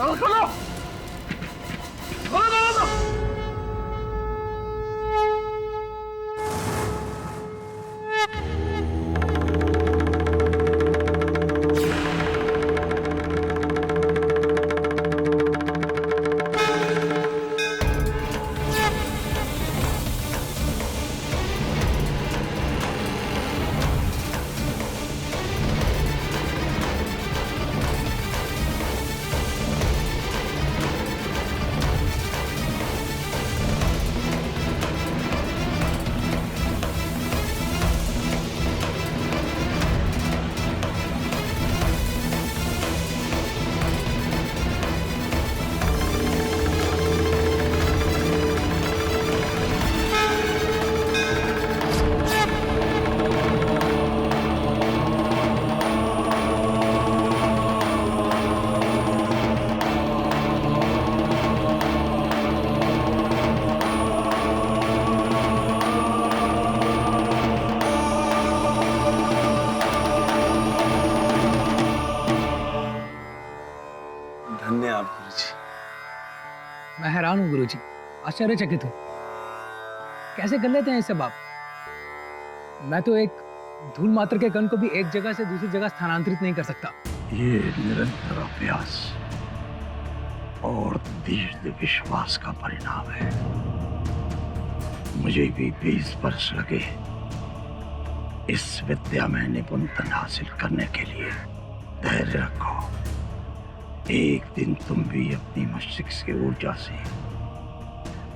खोलो खोलो खोलो। धन्य आप गुरुजी। मैं हैरान हूँ गुरुजी, आश्चर्यचकित हूँ। कैसे कर लेते हैं ये सब आप? मैं तो एक धूल मात्र के कण को भी एक जगह से दूसरी जगह स्थानांतरित नहीं कर सकता। ये निरंतर अभ्यास और दृढ़ विश्वास का परिणाम है। मुझे भी 20 वर्ष लगे इस विद्या में निपुणता हासिल करने के लिए। धैर्य रखो, एक दिन तुम भी अपनी मस्तिष्क की ऊर्जा से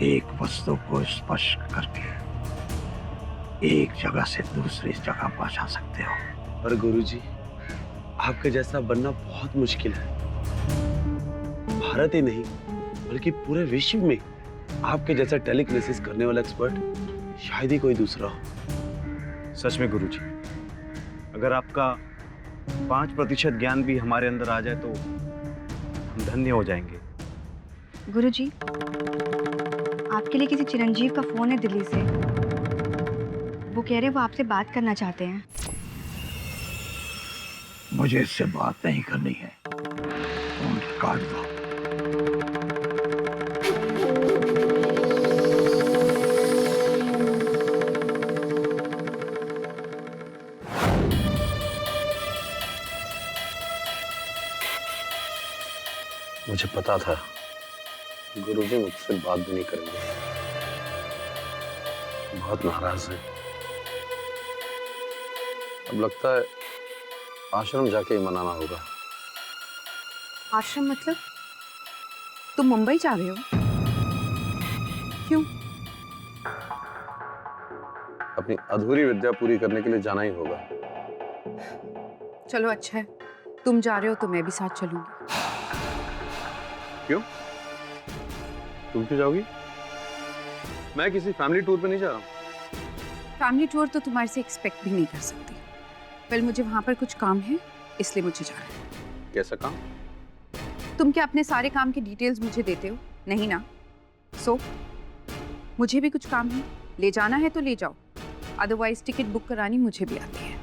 एक वस्तु को स्पर्श करके एक जगह से दूसरी जगह पहुंचा सकते हो। पर गुरुजी, आपके जैसा बनना बहुत मुश्किल है। भारत ही नहीं बल्कि पूरे विश्व में आपके जैसा टेलीकिनेसिस करने वाला एक्सपर्ट शायद ही कोई दूसरा हो। सच में गुरुजी, अगर आपका 5% ज्ञान भी हमारे अंदर आ जाए तो हम धन्य हो जाएंगे। गुरुजी, आपके लिए किसी चिरंजीव का फोन है दिल्ली से। वो कह रहे वो आपसे बात करना चाहते हैं। मुझे इससे बात नहीं करनी है, फोन काट दो। मुझे पता था गुरुजी मुझसे बात भी नहीं करेंगे। बहुत नाराज है। अब लगता है आश्रम जाके ही मनाना होगा। आश्रम मतलब? तुम मुंबई जा रहे हो? क्यों? अपनी अधूरी विद्या पूरी करने के लिए जाना ही होगा। चलो अच्छा है, तुम जा रहे हो तो मैं भी साथ चलूंगी। क्यों? तुम क्यों जाओगी? मैं किसी फैमिली टूर पे नहीं जा रहा हूँ। फैमिली टूर तो तुम्हारे से एक्सपेक्ट भी नहीं कर सकती। कल मुझे वहां पर कुछ काम है, इसलिए मुझे जाना है। कैसा काम? तुम क्या अपने सारे काम की डिटेल्स मुझे देते हो? नहीं ना? सो मुझे भी कुछ काम है, ले जाना है तो ले जाओ, अदरवाइज टिकट बुक करानी मुझे भी आती है।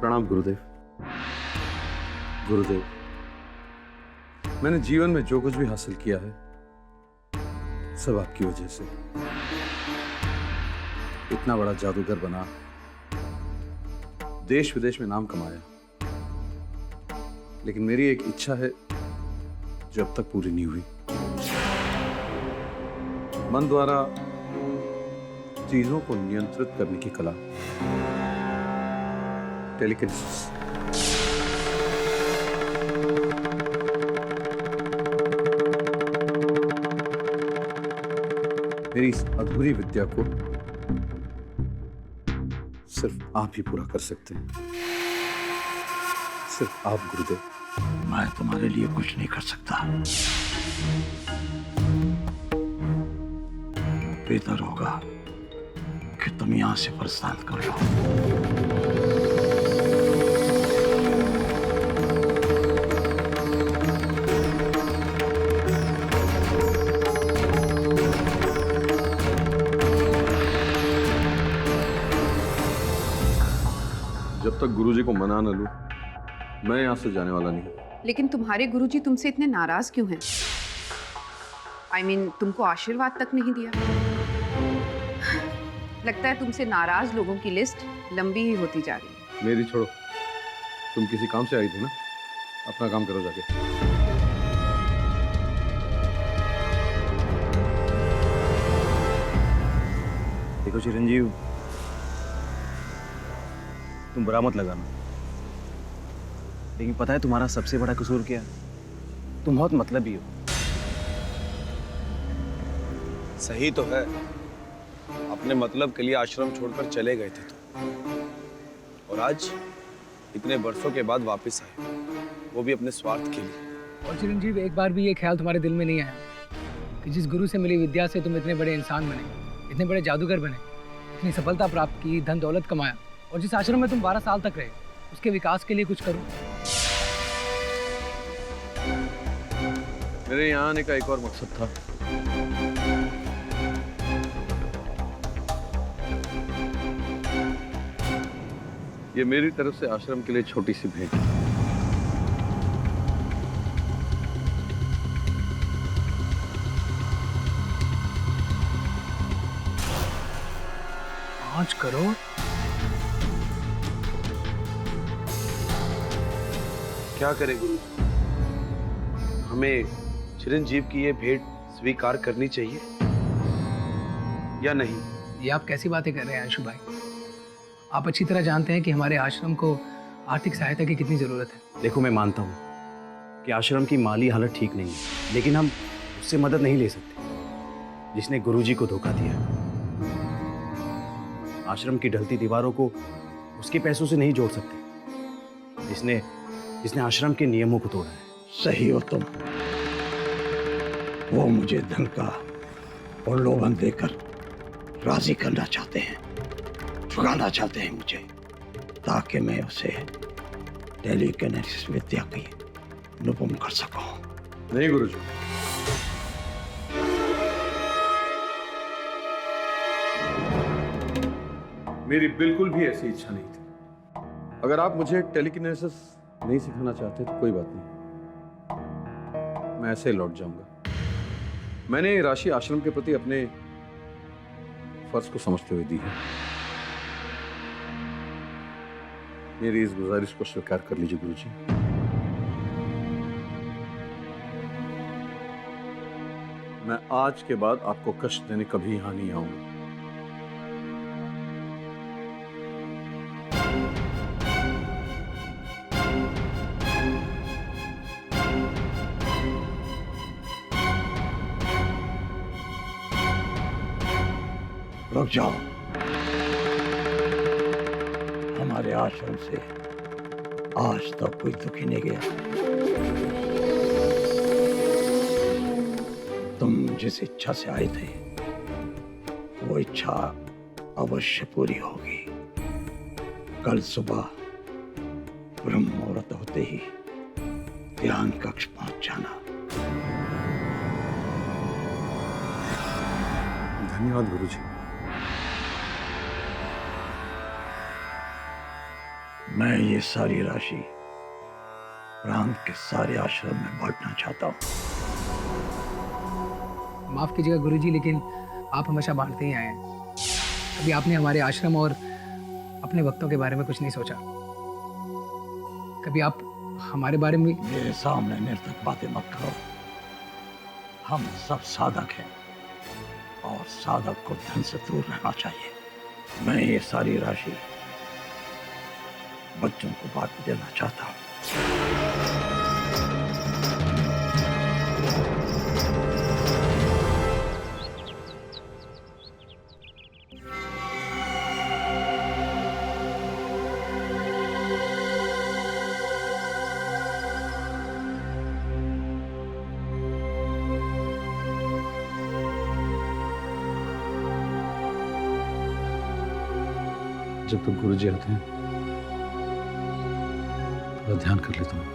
प्रणाम गुरुदेव। गुरुदेव, मैंने जीवन में जो कुछ भी हासिल किया है सब आपकी वजह से। इतना बड़ा जादूगर बना, देश विदेश में नाम कमाया, लेकिन मेरी एक इच्छा है जब तक पूरी नहीं हुई। मन द्वारा चीजों को नियंत्रित करने की कला, टेलीकिनेसिस। मेरी इस अधूरी विद्या को सिर्फ आप ही पूरा कर सकते हैं, सिर्फ आप गुरुदेव। मैं तुम्हारे लिए कुछ नहीं कर सकता। बेहतर होगा कि तुम यहां से प्रस्थान कर लो। जब तक गुरुजी को मना न लूं, मैं यहां से जाने वाला नहीं। लेकिन तुम्हारे गुरुजी तुमसे इतने नाराज क्यों हैं? I mean, तुमको आशीर्वाद तक नहीं दिया। लगता है तुमसे नाराज लोगों की लिस्ट लंबी ही होती जा रही है। मेरी छोड़ो, तुम किसी काम से आई थी ना, अपना काम करो जाके। देखो चिरंजीव, तुम बुरा मत लगाना, लेकिन पता है तुम्हारा सबसे बड़ा कसूर क्या है? तुम बहुत मतलबी हो। सही तो है, अपने मतलब के लिए आश्रम छोड़कर चले गए थे तुम, और आज इतने बरसों के बाद वापस आए, वो भी अपने स्वार्थ के लिए। और चिरंजीव, एक बार भी ये ख्याल तुम्हारे दिल में नहीं आया कि जिस गुरु से मिली विद्या से तुम इतने बड़े इंसान बने, इतने बड़े जादूगर बने, इतनी सफलता प्राप्त की, धन दौलत कमाया, और जिस आश्रम में तुम 12 साल तक रहे, उसके विकास के लिए कुछ करो? मेरे यहाँ आने का एक और मकसद था। ये मेरी तरफ से आश्रम के लिए छोटी सी भेंट। पाँच करोड़? क्या करें गुरु, हमें चिरंजीव की ये भेंट स्वीकार करनी चाहिए या नहीं? ये आप कैसी बातें कर रहे हैं अंशु भाई? आप अच्छी तरह जानते हैं कि हमारे आश्रम को आर्थिक सहायता की कितनी जरूरत है। देखो, मैं मानता हूँ कि आश्रम की माली हालत ठीक नहीं है, लेकिन हम उससे मदद नहीं ले सकते जिसने गुरुजी को धोखा दिया। आश्रम की ढलती दीवारों को उसके पैसों से नहीं जोड़ सकते जिसने आश्रम के नियमों को तोड़ा है। सही हो तुम। वो मुझे धन का प्रलोभन देकर राजी करना चाहते हैं, ठुकाना चाहते हैं मुझे, ताकि मैं उसे टेलीकिनेसिस विद्या की निपुण कर सकूं। नहीं गुरुजी, मेरी बिल्कुल भी ऐसी इच्छा नहीं थी। अगर आप मुझे टेलीकिनेसिस नहीं सिखाना चाहते तो कोई बात नहीं, मैं ऐसे लौट जाऊंगा। मैंने ये राशि आश्रम के प्रति अपने फर्ज को समझते हुए दी है। मेरी इस गुजारिश को स्वीकार कर लीजिए गुरुजी। मैं आज के बाद आपको कष्ट देने कभी यहां नहीं आऊंगा। रुक जाओ। हमारे आश्रम से आज तक कोई दुखी नहीं गया। तुम जिस इच्छा से आए थे वो इच्छा अवश्य पूरी होगी। कल सुबह ब्रह्म मुहूर्त होते ही ध्यान कक्ष पहुंच जाना। धन्यवाद गुरुजी। मैं ये सारी राशि प्रांत के सारे आश्रम में बांटना चाहता हूँ। माफ कीजिएगा गुरुजी, लेकिन आप हमेशा बांटते ही आए हैं। कभी आपने हमारे आश्रम और अपने भक्तों के बारे में कुछ नहीं सोचा? कभी आप हमारे बारे में? मेरे सामने निरर्थक बातें मत करो। हम सब साधक हैं और साधक को धन से दूर रहना चाहिए। मैं ये सारी राशि बच्चों को बांट देना चाहता हूँ। जब तक गुरुजी आते हैं थोड़ा ध्यान कर लेता हूँ।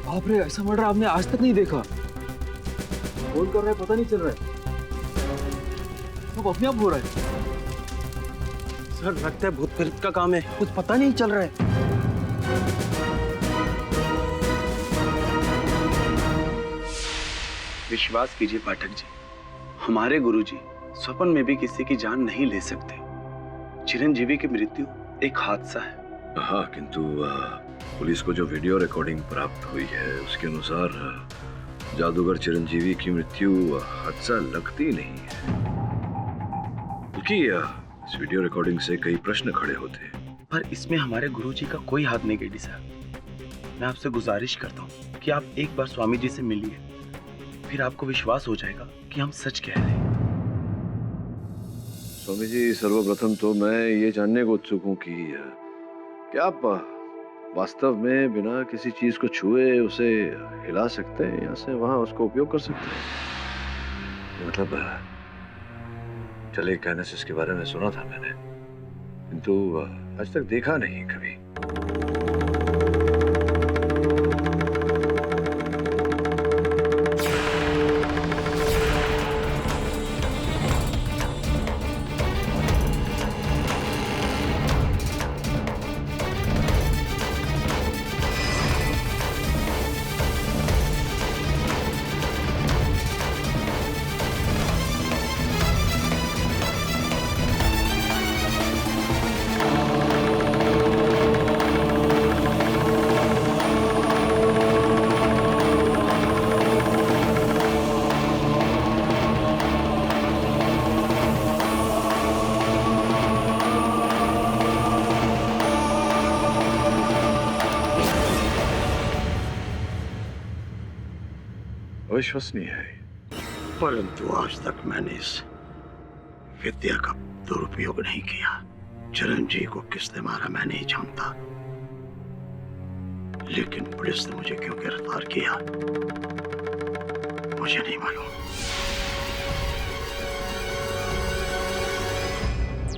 बाप रे, ऐसा मर्डर आपने आज तक नहीं देखा। कौन कर रहा है पता नहीं चल रहा है, सब अपने आप हो रहा है। सर लगता है भूत प्रेत का काम है, कुछ पता नहीं चल रहा है। विश्वास कीजिए पाठक जी, हमारे गुरुजी स्वप्न में भी किसी की जान नहीं ले सकते। चिरंजीवी की मृत्यु एक हादसा है। हाँ, किंतु पुलिस को जो वीडियो रिकॉर्डिंग प्राप्त हुई है उसके अनुसार जादूगर चिरंजीवी की मृत्यु हादसा लगती नहीं है, क्योंकि इस वीडियो रिकॉर्डिंग से कई प्रश्न खड़े होते हैं। पर इसमें हमारे गुरुजी का कोई हाथ नहीं गेडी साहब। मैं आपसे गुजारिश करता हूँ कि आप एक बार स्वामी जी से मिलिए, फिर आपको विश्वास हो जाएगा कि हम सच कह रहे हैं। स्वामी जी, सर्वप्रथम तो मैं ये जानने को उत्सुक हूँ कि क्या आप वास्तव में बिना किसी चीज को छुए उसे हिला सकते हैं, यहाँ से वहां उसको उपयोग कर सकते हैं? मतलब टेलीकाइनेसिस के बारे में सुना था मैंने, किंतु आज तक देखा नहीं कभी। अविश्वसनीय है, परंतु आज तक मैंने इस विद्या का दुरुपयोग नहीं किया। चिरंजीवी को किसने मारा मैं नहीं जानता, लेकिन पुलिस ने मुझे क्यों गिरफ्तार किया मुझे नहीं मालूम।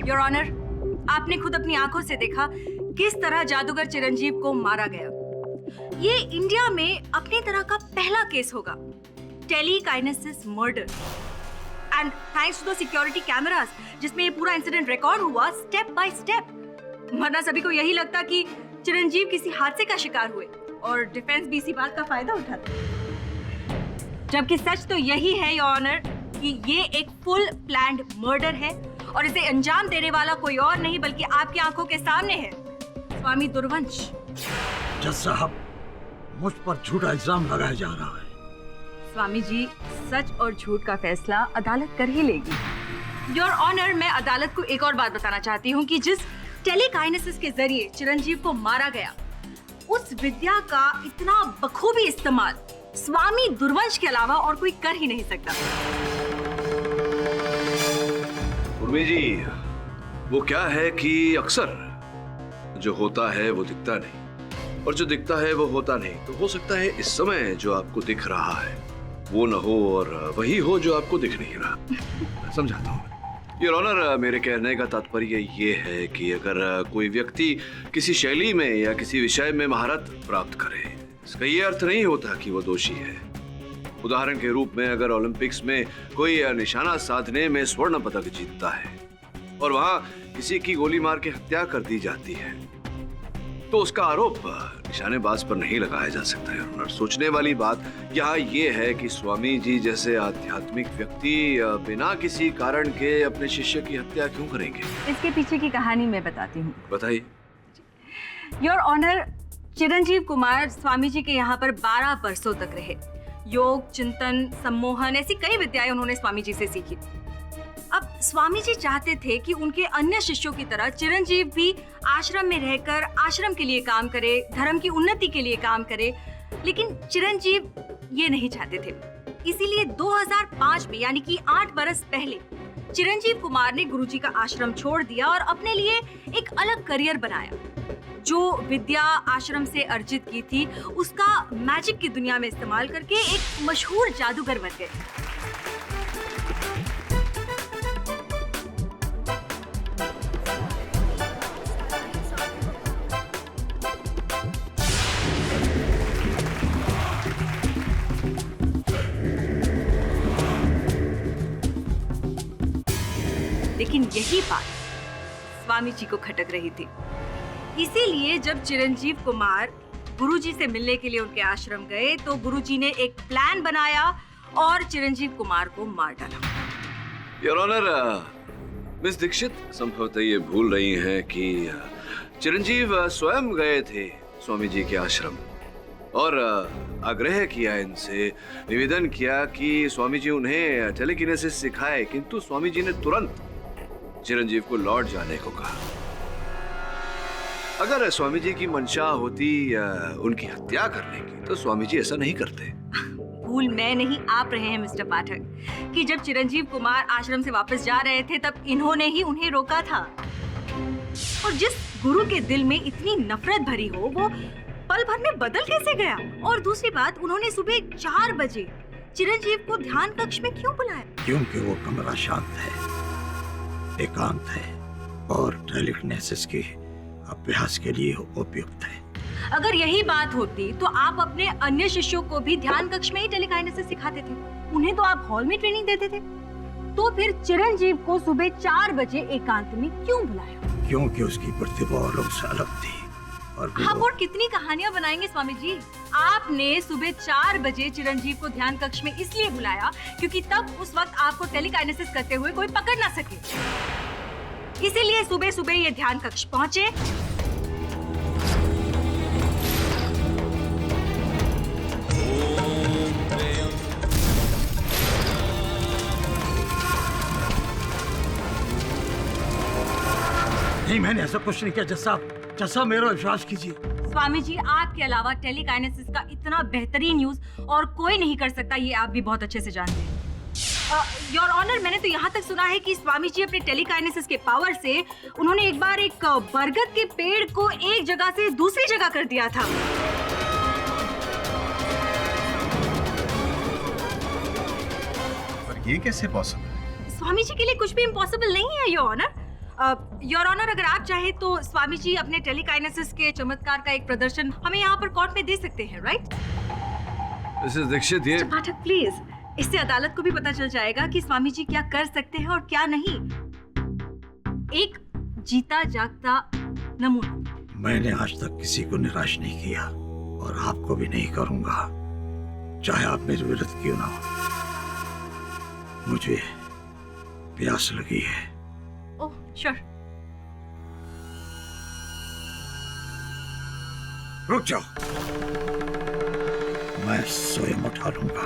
योर ऑनर, आपने खुद अपनी आंखों से देखा किस तरह जादूगर चिरंजीव को मारा गया। ये इंडिया में अपनी तरह का पहला केस होगा, telekinesis murder, and thanks to the security cameras जिसमें ये पूरा इंसिडेंट रिकॉर्ड हुआ स्टेप बाय स्टेप। वरना सभी को यही लगता कि चिरंजीव किसी हादसे का शिकार हुए और डिफेंस भी इसी बात का फायदा उठाता, जबकि सच तो यही है योर ऑनर कि ये एक फुल प्लान्ड मर्डर है और इसे अंजाम देने वाला कोई और नहीं बल्कि आपकी आंखों के सामने है, स्वामी दुर्वंश। जज साहब, मुझ पर झूठा इल्जाम लगाया जा रहा है। स्वामी जी, सच और झूठ का फैसला अदालत कर ही लेगी। योर ऑनर, मैं अदालत को एक और बात बताना चाहती हूँ कि जिस टेलीकाइनेसिस के जरिए चिरंजीव को मारा गया, उस विद्या का इतना बखूबी इस्तेमाल स्वामी दुर्वंश के अलावा और कोई कर ही नहीं सकता। उर्मी जी, वो क्या है कि अक्सर जो होता है वो दिखता नहीं और जो दिखता है वो होता नहीं। तो हो सकता है इस समय जो आपको दिख रहा है वो न हो और वही हो जो आपको दिख नहीं रहा। मैं समझाता हूँ। योर ऑनर, मेरे कहने का तात्पर्य ये है कि अगर कोई व्यक्ति किसी शैली में या किसी विषय में महारत प्राप्त करे, इसका ये अर्थ नहीं होता कि वो दोषी है। उदाहरण के रूप में अगर ओलंपिक्स में कोई निशाना साधने में स्वर्ण पदक जीतता है और वहां किसी की गोली मार के हत्या कर दी जाती है, तो उसका आरोप निशानेबाज पर नहीं लगाया जा सकता है। और सोचने वाली बात यहाँ ये है कि स्वामी जी जैसे आध्यात्मिक व्यक्ति बिना किसी कारण के अपने शिष्य की हत्या क्यों करेंगे? इसके पीछे की कहानी मैं बताती हूँ। बताइए। योर ऑनर, चिरंजीव कुमार स्वामी जी के यहाँ पर 12 वर्षों तक रहे। योग, चिंतन, सम्मोहन, ऐसी कई विद्याएं उन्होंने स्वामी जी से सीखी। अब स्वामी जी चाहते थे कि उनके अन्य शिष्यों की तरह चिरंजीव भी आश्रम में रहकर आश्रम के लिए काम करे, धर्म की उन्नति के लिए काम करे, लेकिन चिरंजीव ये नहीं चाहते थे। इसीलिए 2005 में, यानी कि 8 बरस पहले, चिरंजीव कुमार ने गुरुजी का आश्रम छोड़ दिया और अपने लिए एक अलग करियर बनाया। जो विद्या आश्रम से अर्जित की थी, उसका मैजिक की दुनिया में इस्तेमाल करके एक मशहूर जादूगर बन गए। लेकिन यही बात स्वामी जी को खटक रही थी। इसीलिए जब चिरंजीव कुमार गुरुजी से मिलने के लिए उनके आश्रम गए, तो गुरुजी ने एक प्लान बनाया और चिरंजीव कुमार को मार डाला। योर ऑनर, मिस दीक्षित संभवतः ये भूल रही हैं कि चिरंजीव स्वयं गए थे स्वामी जी के आश्रम और आग्रह किया, इनसे निवेदन किया कि स्वामी जी उन्हें टेलीकिनेसिस सिखाए, किंतु स्वामी जी ने तुरंत चिरंजीव को लौट जाने को कहा। अगर स्वामी जी की मंशा होती उनकी हत्या करने की, तो स्वामी जी ऐसा नहीं करते। भूल मैं नहीं, आप रहे हैं मिस्टर पाठक, कि जब चिरंजीव कुमार आश्रम से वापस जा रहे थे तब इन्होंने ही उन्हें रोका था। और जिस गुरु के दिल में इतनी नफरत भरी हो, वो पल भर में बदल कैसे गया? और दूसरी बात, उन्होंने सुबह 4 बजे चिरंजीव को ध्यान कक्ष में क्यों बुलाया? क्योंकि वो कमरा शांत है, एकांत है और टेलीकिनेसिस के अभ्यास के लिए उपयुक्त है। अगर यही बात होती तो आप अपने अन्य शिष्यों को भी ध्यान कक्ष में ही टेलीकाइनेसिस सिखाते थे। उन्हें तो आप हॉल में ट्रेनिंग देते थे। तो फिर चिरंजीव को सुबह 4 बजे एकांत में क्यों बुलाया? क्योंकि उसकी प्रतिभा औरों से अलग थी। आप और कितनी कहानियां बनाएंगे स्वामी जी? आपने सुबह 4 बजे चिरंजीव को ध्यान कक्ष में इसलिए बुलाया क्योंकि तब उस वक्त आपको टेलीकाइनेसिस करते हुए कोई पकड़ ना सके। इसीलिए सुबह सुबह ये ध्यान कक्ष पहुंचे। नहीं, मैंने ऐसा कुछ नहीं किया। जैसा मेरा विश्वास कीजिए। स्वामी जी, आपके अलावा टेलीकाइनेसिस का इतना बेहतरीन यूज और कोई नहीं कर सकता, ये आप भी बहुत अच्छे से जानते हैं। योर ऑनर, मैंने तो यहाँ तक सुना है कि स्वामी जी अपने टेलीकाइनेसिस के पावर से उन्होंने एक बार एक बरगद के पेड़ को एक जगह से दूसरी जगह कर दिया था। पर ये कैसे पॉसिबल? स्वामी जी के लिए कुछ भी इम्पॉसिबल नहीं है योर ऑनर। योर ऑनर, अगर आप चाहे तो स्वामी जी अपने टेलीकाइनेसिस के चमत्कार का एक प्रदर्शन हमें यहाँ पर कोर्ट में दे सकते हैं, राइट? मिसेस दीक्षित, ये पाठक प्लीज, इससे अदालत को भी पता चल जाएगा कि स्वामी जी क्या कर सकते हैं और क्या नहीं। एक जीता जागता नमूना। मैंने आज तक किसी को निराश नहीं किया और आपको भी नहीं करूंगा, चाहे आप मेरे विरुद्ध क्यों ना हो। मुझे प्यास लगी है। ओह, श्योर। रुक जाओ, मैं स्वयं उठा लूंगा।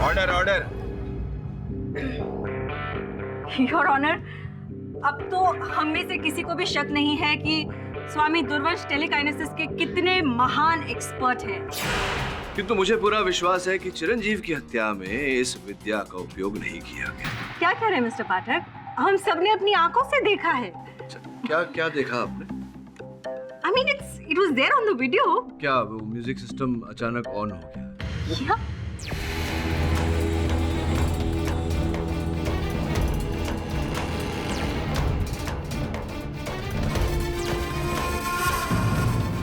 Order order. योर ऑनर, अब तो हम में से किसी को भी शक नहीं है कि स्वामी दुर्वंश टेलीकाइनेसिस के कितने महान एक्सपर्ट हैं। किंतु मुझे पूरा विश्वास है कि चिरंजीव की हत्या में इस विद्या का उपयोग नहीं किया गया। क्या कह रहे हैं मिस्टर पाठक? हम सबने अपनी आंखों से देखा है। अच्छा, क्या क्या देखा आपने? I mean, it was there on the video. क्या वो म्यूजिक सिस्टम अचानक ऑन हो गया? Yeah.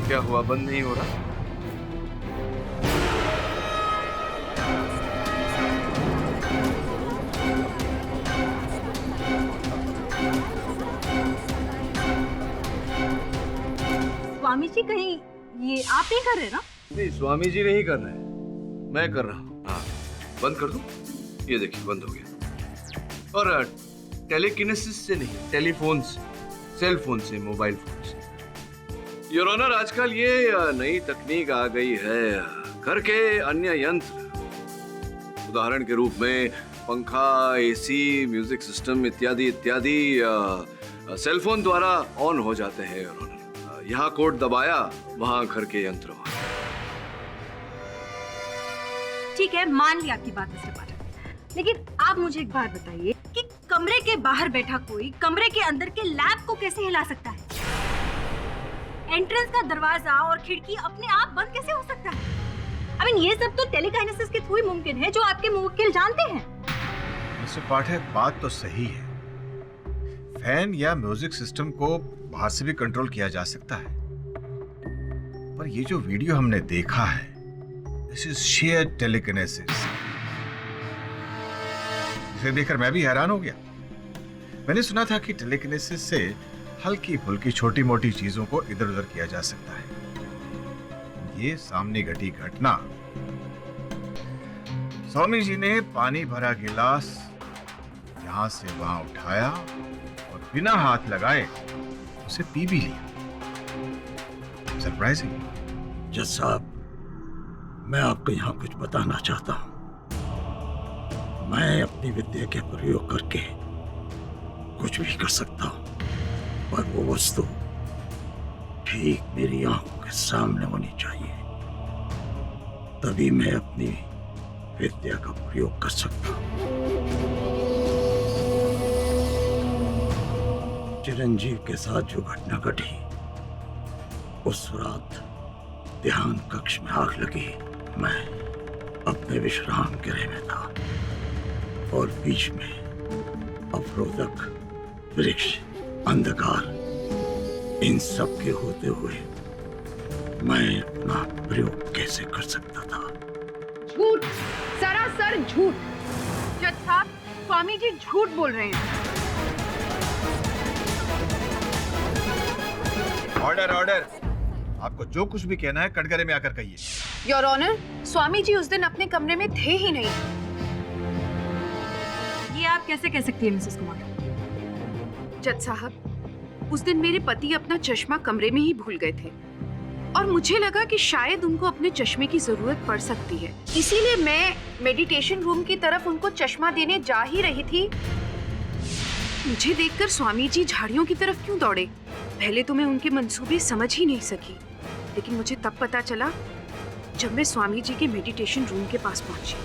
क्या हुआ, बंद नहीं हो रहा? स्वामी जी, कहीं ये आप ही कर रहे हैं ना? नहीं, स्वामी जी नहीं कर रहे हैं, मैं कर रहा हूँ। हाँ, बंद कर दूं? ये देखिए, बंद हो गया। और टेलीकिनेसिस से नहीं, टेलीफोन से, सेल फोन से, मोबाइल फोन से। योर ऑनर, आजकल ये नई तकनीक आ गई है, घर के अन्य यंत्र, उदाहरण के रूप में पंखा, एसी, म्यूजिक सिस्टम इत्यादि इत्यादि सेल फोन द्वारा ऑन हो जाते हैं। योर ऑनर, यहाँ कोड दबाया, वहां घर के यंत्र वहां। ठीक है, मान ली आपकी बात मिस्टर पाठक, लेकिन आप मुझे एक बात बताइए कि कमरे के बाहर बैठा कोई कमरे के अंदर के लैब को कैसे हिला सकता है? एंट्रेंस का दरवाजा और खिड़की अपने आप बंद कैसे हो सकता है? I mean, ये सब तो टेलीकाइनेसिस के थ्रू ही मुमकिन है, जो आपके मुवक्किल जानते हैं। मिस्टर पाठक, बात तो सही है। फैन या म्यूजिक सिस्टम को बाहर से भी कंट्रोल किया जा सकता है, पर ये जो वीडियो हमने देखा है, दिस इज शेयर टेलीकिनेसिस। इसे देखकर मैं भी हैरान हो गया। मैंने सुना था कि टेलीकिनेसिस से हल्की फुल्की छोटी मोटी चीजों को इधर उधर किया जा सकता है। ये सामने घटी घटना, स्वामी जी ने पानी भरा गिलास यहां से वहां उठाया और बिना हाथ लगाए उसे पी भी लिया। सरप्राइजिंग। जज साहब, मैं आपको यहाँ कुछ बताना चाहता हूँ। मैं अपनी विद्या के प्रयोग करके कुछ भी कर सकता हूँ, पर वो वस्तु ठीक मेरी आंखों के सामने होनी चाहिए, तभी मैं अपनी विद्या का प्रयोग कर सकता हूँ। चिरंजीव के साथ जो घटना घटी, उस रात ध्यान कक्ष में आग लगी। मैं अपने विश्राम गृह में था और बीच में अवरोधक, वृक्ष, अंधकार, इन सब के होते हुए मैं अपना प्रयोग कैसे कर सकता था? झूठ, सरासर झूठ। जज साहब, स्वामी जी झूठ बोल रहे हैं। Order order. आपको जो कुछ भी कहना है कटघरे में आकर कहिए। योर ऑनर, स्वामी जी उस दिन अपने कमरे में थे ही नहीं। ये आप कैसे कह सकती हैं मिसेस कुमार? जज साहब, उस दिन मेरे पति अपना चश्मा कमरे में ही भूल गए थे और मुझे लगा कि शायद उनको अपने चश्मे की जरूरत पड़ सकती है, इसीलिए मैं मेडिटेशन रूम की तरफ उनको चश्मा देने जा ही रही थी। मुझे देखकर स्वामी जी झाड़ियों की तरफ क्यों दौड़े? पहले तो मैं उनके मंसूबे समझ ही नहीं सकी, लेकिन मुझे तब पता चला जब मैं स्वामी जी के मेडिटेशन रूम के पास पहुंची।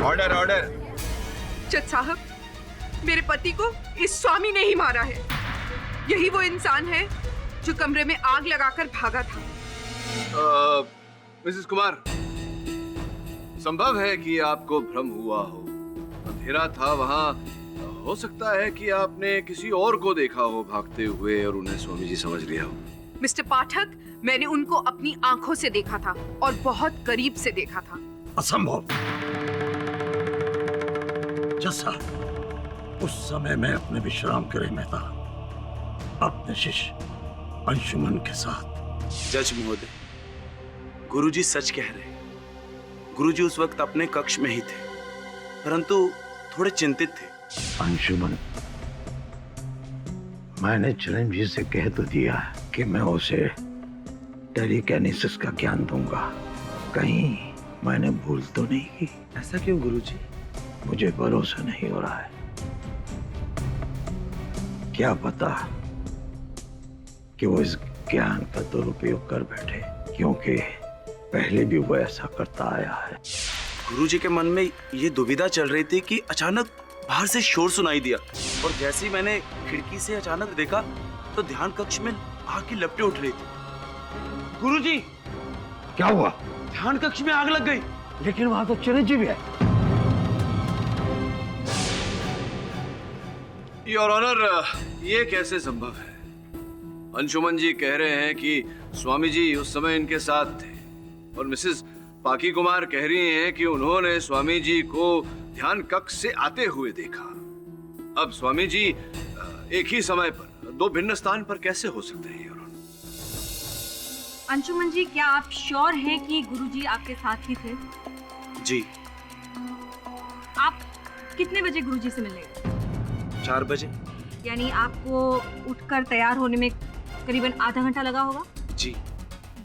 Order order. जज साहब, मेरे पति को इस स्वामी ने ही मारा है। यही वो इंसान है जो कमरे में आग लगाकर भागा था। मिसेस कुमार, संभव है कि आपको भ्रम हुआ हो। अंधेरा था वहां, हो सकता है कि आपने किसी और को देखा हो भागते हुए और उन्हें स्वामी जी समझ लिया हो। मिस्टर पाठक, मैंने उनको अपनी आंखों से देखा था और बहुत करीब से देखा था। असंभव। जज साहब, उस समय मैं अपने विश्राम गृह में था, अपने शिष्य अंशुमन के साथ। जज महोदय, गुरुजी सच कह रहे हैं। गुरुजी उस वक्त अपने कक्ष में ही थे, परंतु थोड़े चिंतित थे। अंशुमन, मैंने चिरंजीव से कह तो दिया कि मैं उसे टेलीकिनेसिस का ज्ञान दूंगा। कहीं मैंने भूल तो नहीं की? ऐसा क्यों गुरुजी? मुझे भरोसा नहीं हो रहा है। क्या पता कि वो इस ज्ञान का दुरुपयोग कर बैठे, क्योंकि पहले भी वो ऐसा करता आया है। गुरुजी के मन में ये दुविधा चल रही थी कि अचानक बाहर से शोर सुनाई दिया, और जैसे ही मैंने खिड़की से अचानक देखा तो ध्यान कक्ष में आग की लपटें उठ रही थी। गुरुजी, क्या हुआ? ध्यान कक्ष में आग लग गई। लेकिन वहां तो चिरंजीव है। योर ऑनर, ये कैसे संभव है? अंशुमन जी कह रहे हैं कि स्वामी जी उस समय इनके साथ थे, और मिसेस पाकी कुमार कह रही हैं कि उन्होंने स्वामी जी को ध्यान कक्ष से आते हुए देखा। अब स्वामी जी एक ही समय पर दो भिन्न स्थान पर कैसे हो सकते हैं? योर ऑनर, अंशुमन जी, क्या आप श्योर हैं कि गुरुजी आपके साथ ही थे? जी। आप कितने बजे गुरुजी से मिलने गए? 4 बजे। यानी आपको उठकर तैयार होने में करीबन आधा घंटा लगा होगा? जी।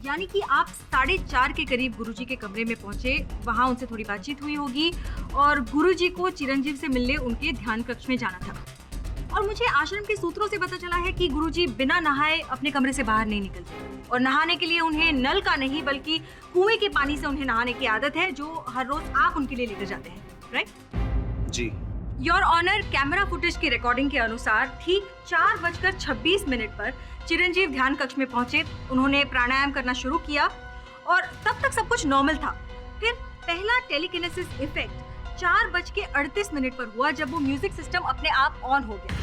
यानी कि आप 4:30 के करीब गुरुजी के कमरे में पहुंचे, वहां उनसे थोड़ी बातचीत हुई होगी और गुरुजी को चिरंजीव से मिलने उनके ध्यान कक्ष में जाना था। और मुझे आश्रम के सूत्रों से पता चला है कि गुरुजी बिना नहाए अपने कमरे से बाहर नहीं निकलते, और नहाने के लिए उन्हें नल का नहीं बल्कि कुएं के पानी से उन्हें नहाने की आदत है, जो हर रोज आप उनके लिए लेकर जाते हैं, राइट? जी। योर ऑनर, कैमरा फुटेज की रिकॉर्डिंग के अनुसार ठीक 4:26 पर चिरंजीव ध्यान कक्ष में पहुंचे। उन्होंने प्राणायाम करना शुरू किया और तब तक सब कुछ नॉर्मल था। फिर पहला टेलीकिनेसिस इफेक्ट 4:38 पर हुआ, जब वो म्यूजिक सिस्टम अपने आप ऑन हो गया,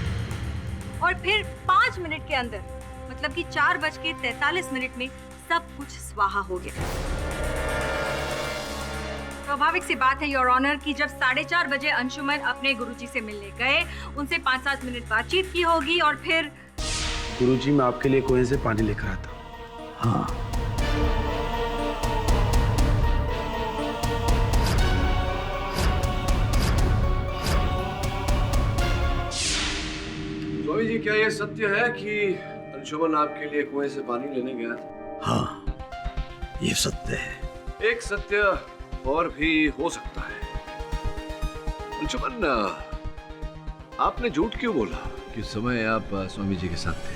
और फिर 5 मिनट के अंदर, मतलब कि 4:43 में सब कुछ स्वाहा हो गया। स्वाभाविक सी बात है योर ऑनर कि जब 4:30 बजे अंशुमन अपने गुरुजी से मिलने गए, उनसे 5-7 मिनट बातचीत की होगी, और फिर गुरुजी, मैं आपके लिए कुएं से पानी लेकर आता हूँ। हाँ, स्वामी जी, क्या यह सत्य है कि अंशुमन आपके लिए कुएं से पानी लेने गया था? हाँ, ये सत्य है। एक सत्य और भी हो सकता है। अंशुमन, आपने झूठ क्यों बोला कि उस समय आप स्वामी जी के साथ थे?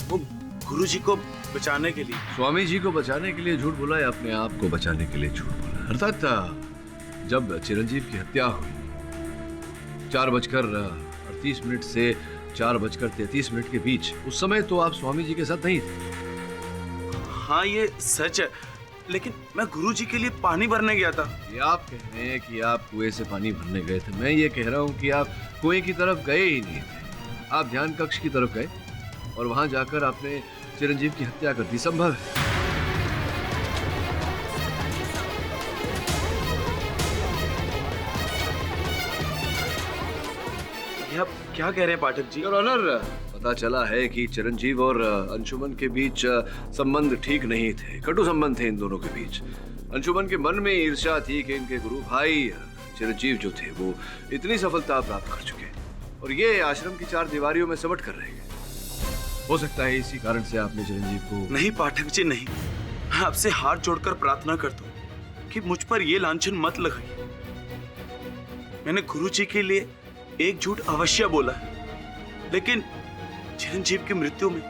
वो गुरुजी को बचाने के लिए। स्वामी जी को बचाने के लिए झूठ बोला या अपने आप को बचाने के लिए झूठ बोला? अर्थात जब चिरंजीव की हत्या हुई 4:38 से 4:33 के बीच, उस समय तो आप स्वामी जी के साथ नहीं थे। हाँ, ये सच है, लेकिन मैं गुरुजी के लिए पानी भरने गया था। ये आप कह रहे हैं कि आप कुएं से पानी भरने गए थे, मैं ये कह रहा हूँ कि आप कुएं की तरफ गए ही नहीं थे। आप ध्यान कक्ष की तरफ गए और वहां जाकर आपने चिरंजीव की हत्या कर दी। संभव है? आप क्या कह रहे हैं पाठक जी? योर ऑनर, पता चला है कि चिरंजीव और अंशुमन के बीच संबंध ठीक नहीं थे, कटु संबंध थे इन दोनों के बीच। अंशुमन के मन में ईर्ष्या थी कि इनके गुरु भाई चिरंजीव जो थे वो इतनी सफलता प्राप्त कर चुके और ये आश्रम की 4 दीवारियों में सिमट कर रह गए। हो सकता है इसी कारण से आपने चिरंजीव को। नहीं पाठक जी, नहीं। मैं आपसे हाथ जोड़कर प्रार्थना करता हूँ कि मुझ पर ये लांछन मत लगाइए। मैंने गुरुजी के लिए एक झूठ अवश्य बोला है, लेकिन चिरंजीव की मृत्यु में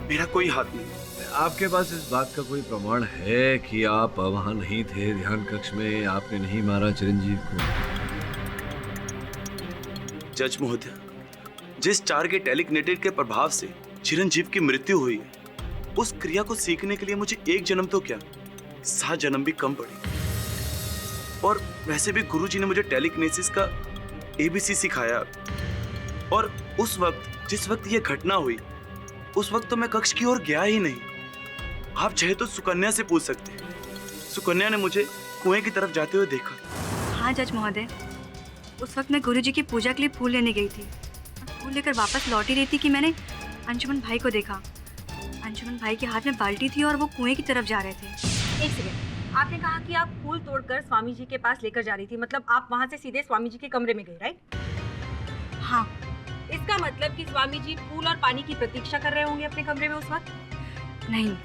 मेरा कोई हाथ नहीं। आपके पास इस बात का कोई प्रमाण है कि आप वहां नहीं थे, ध्यान कक्ष में आपने नहीं मारा चिरंजीव को? जज महोदय, जिस 4 के टेलीकिनेटेड के प्रभाव से चिरंजीव की मृत्यु हुई है, उस क्रिया को सीखने के लिए मुझे 1 जन्म तो क्या 7 जन्म भी कम पड़े। और वैसे भी गुरुजी ने मुझे टेलीकिनेसिस का ABC सिखाया, और उस वक्त जिस वक्त ये घटना हुई उस वक्त तो मैं कक्ष की ओर गया ही नहीं। आप चाहे तो सुकन्या से पूछ सकते हैं। सुकन्या ने मुझे कुएं की तरफ जाते हुए देखा। हाँ जज महोदय, उस वक्त मैं गुरुजी की पूजा के लिए फूल लेने गई थी। फूल लेकर वापस लौट ही रही थी कि मैंने अंशुमन भाई को देखा। अंशुमन भाई के हाथ में बाल्टी थी और वो कुएं की तरफ जा रहे थे। एक सेकेंड, आपने कहा कि आप फूल तोड़कर स्वामी जी के पास लेकर जा रही थी, मतलब आप वहां से सीधे स्वामी जी के कमरे में गई, राइट? हाँ, इसका मतलब कि स्वामी जी फूल और पानी की प्रतीक्षा कर रहे होंगे अपने कमरे में उस वक्त? नहीं,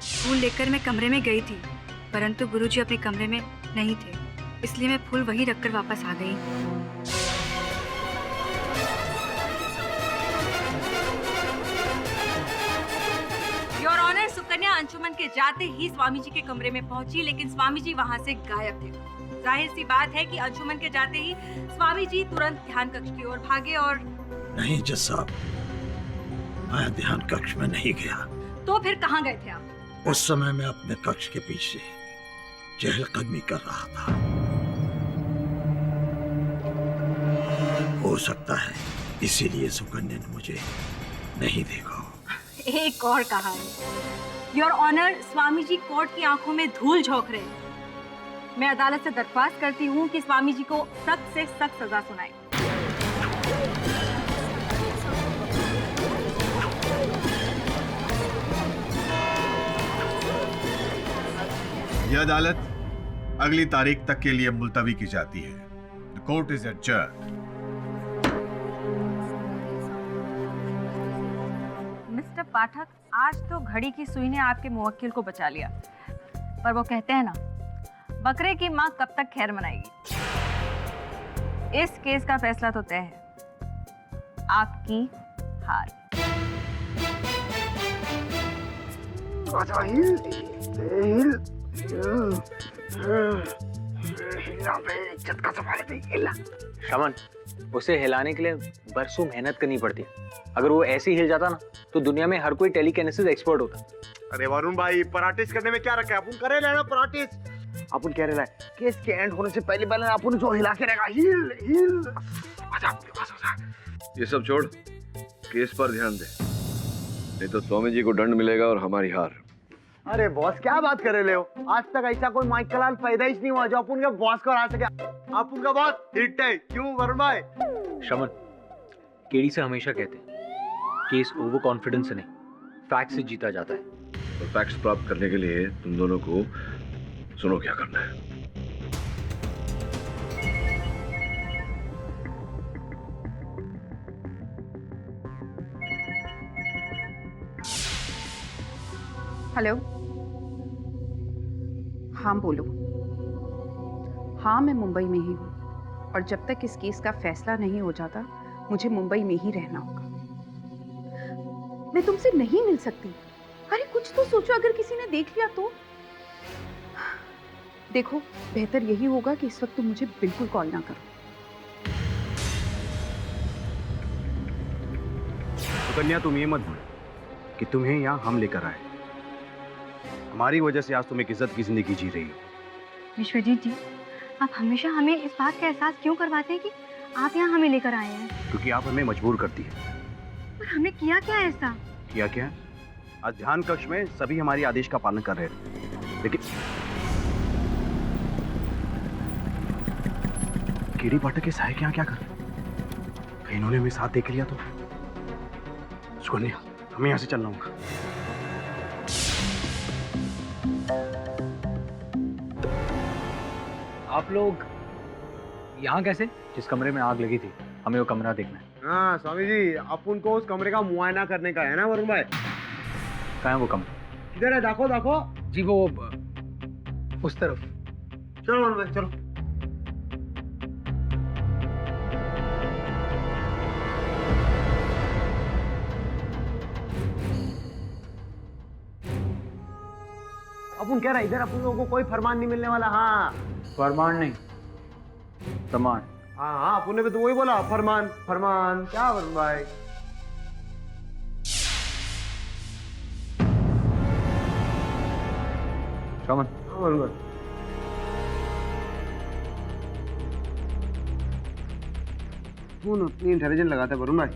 फूल लेकर मैं कमरे में गई थी, परंतु गुरुजी अपने कमरे में नहीं थे, इसलिए मैं फूल वहीं रखकर वापस आ गई। योर ऑनर, सुकन्या अंशुमन के जाते ही स्वामी जी के कमरे में पहुंची, लेकिन स्वामी जी वहां से गायब थे। जाहिर सी बात है कि अंशुमन के जाते ही स्वामी जी तुरंत ध्यान कक्ष की ओर भागे और... नहीं जज साहब, मैं ध्यान कक्ष में नहीं गया। तो फिर कहाँ गए थे आप? उस समय मैं अपने कक्ष के पीछे चहलकदमी कर रहा था। हो सकता है इसीलिए सुकन्या ने मुझे नहीं देखा। एक और कहानी। Your honour, Swami ji court की आंखों में धूल झोंक रहे हैं। मैं अदालत से दरख्वास्त करती हूँ कि स्वामी जी को सख्त से सख्त सजा सुनाए। यह अदालत अगली तारीख तक के लिए मुलतवी की जाती है। The court is adjourned. Mister Pathak, आज तो घड़ी की सुई ने आपके मुवक्किल को बचा लिया, पर वो कहते हैं ना, बकरे की मां कब तक खैर मनाएगी। इस केस का फैसला तो तय है, आपकी हार। शमन, उसे हिलाने के लिए बरसों मेहनत करनी पड़ती है। अगर वो ऐसे ही हिल जाता ना तो दुनिया में हर कोई टेलीकिनेसिस एक्सपर्ट होता। अरे वरुण भाई, पराठिस करने में क्या रखा है? अपन करे लेना पराठिस। अपन कह रहे हैं केस के एंड होने से पहले पहले अपन जो हिला के रहेगा, हिल हिल। आजा। ये सब छोड़, केस पर ध्यान दे, नहीं तो स्वामी जी को दंड मिलेगा और हमारी हार। अरे बॉस, क्या बात कर रहे हो? आज तक ऐसा कोई माइकलाल पैदा ही नहीं हुआ जो अपन के बॉस को हरा सके। अपन का बॉस हिट है, क्यों वरुण भाई? शमन, केडी से हमेशा कहते हैं केस ओवर कॉन्फिडेंस से नहीं, फैक्ट से जीता जाता है। और फैक्ट्स प्राप्त करने के लिए तुम दोनों को सुनो क्या करना है। हेलो, हाँ बोलो। हाँ, मैं मुंबई में ही हूँ और जब तक इस केस का फैसला नहीं हो जाता मुझे मुंबई में ही रहना होगा। मैं तुमसे नहीं मिल सकती। अरे कुछ तो सोचो, अगर किसी ने देख लिया तो। देखो, बेहतर यही होगा कि इस वक्त तुम मुझे बिल्कुल कॉल ना करो। सुकन्या, तुम ये मत भूलो कि तुम्हें यहाँ हम लेकर आए। हमारी वजह से आज तुम एक इज्जत की जिंदगी जी रही हो। विश्वजीत जी, आप हमेशा हमें इस बात का एहसास क्यों करवाते हैं कि आप यहाँ हमें लेकर आए हैं? क्योंकि आप हमें मजबूर करती है। पर हमने किया क्या ऐसा? क्या? आज ध्यान कक्ष में सभी हमारी आदेश का पालन कर रहे थे, लेकिन केडी पाठक के सहायक यहाँ क्या कर रहे? कहीं इन्होंने हमें साथ देख लिया तो? सुकन्या, हमें यहाँ से चलना होगा। आप लोग यहाँ कैसे? जिस कमरे में आग लगी थी, हमें वो कमरा देखना है। हाँ स्वामी जी, अपन को उस कमरे का मुआयना करने का है ना वरुण भाई? कहाँ है वो कमरा? किधर है? देखो। जी वो उस तरफ। चलो वरुण भाई, चलो। अपन कह रहा है इधर अपन लोगों को कोई फरमान नहीं मिलने वाला। हाँ, फरमान नहीं, प्रमाण। हाँ, अपन ने भी तो वही बोला, फरमान। क्या वरुण भाई? शमन, वरुण भाई, तू इतनी इंटेलिजेंट लगाता है वरुण भाई।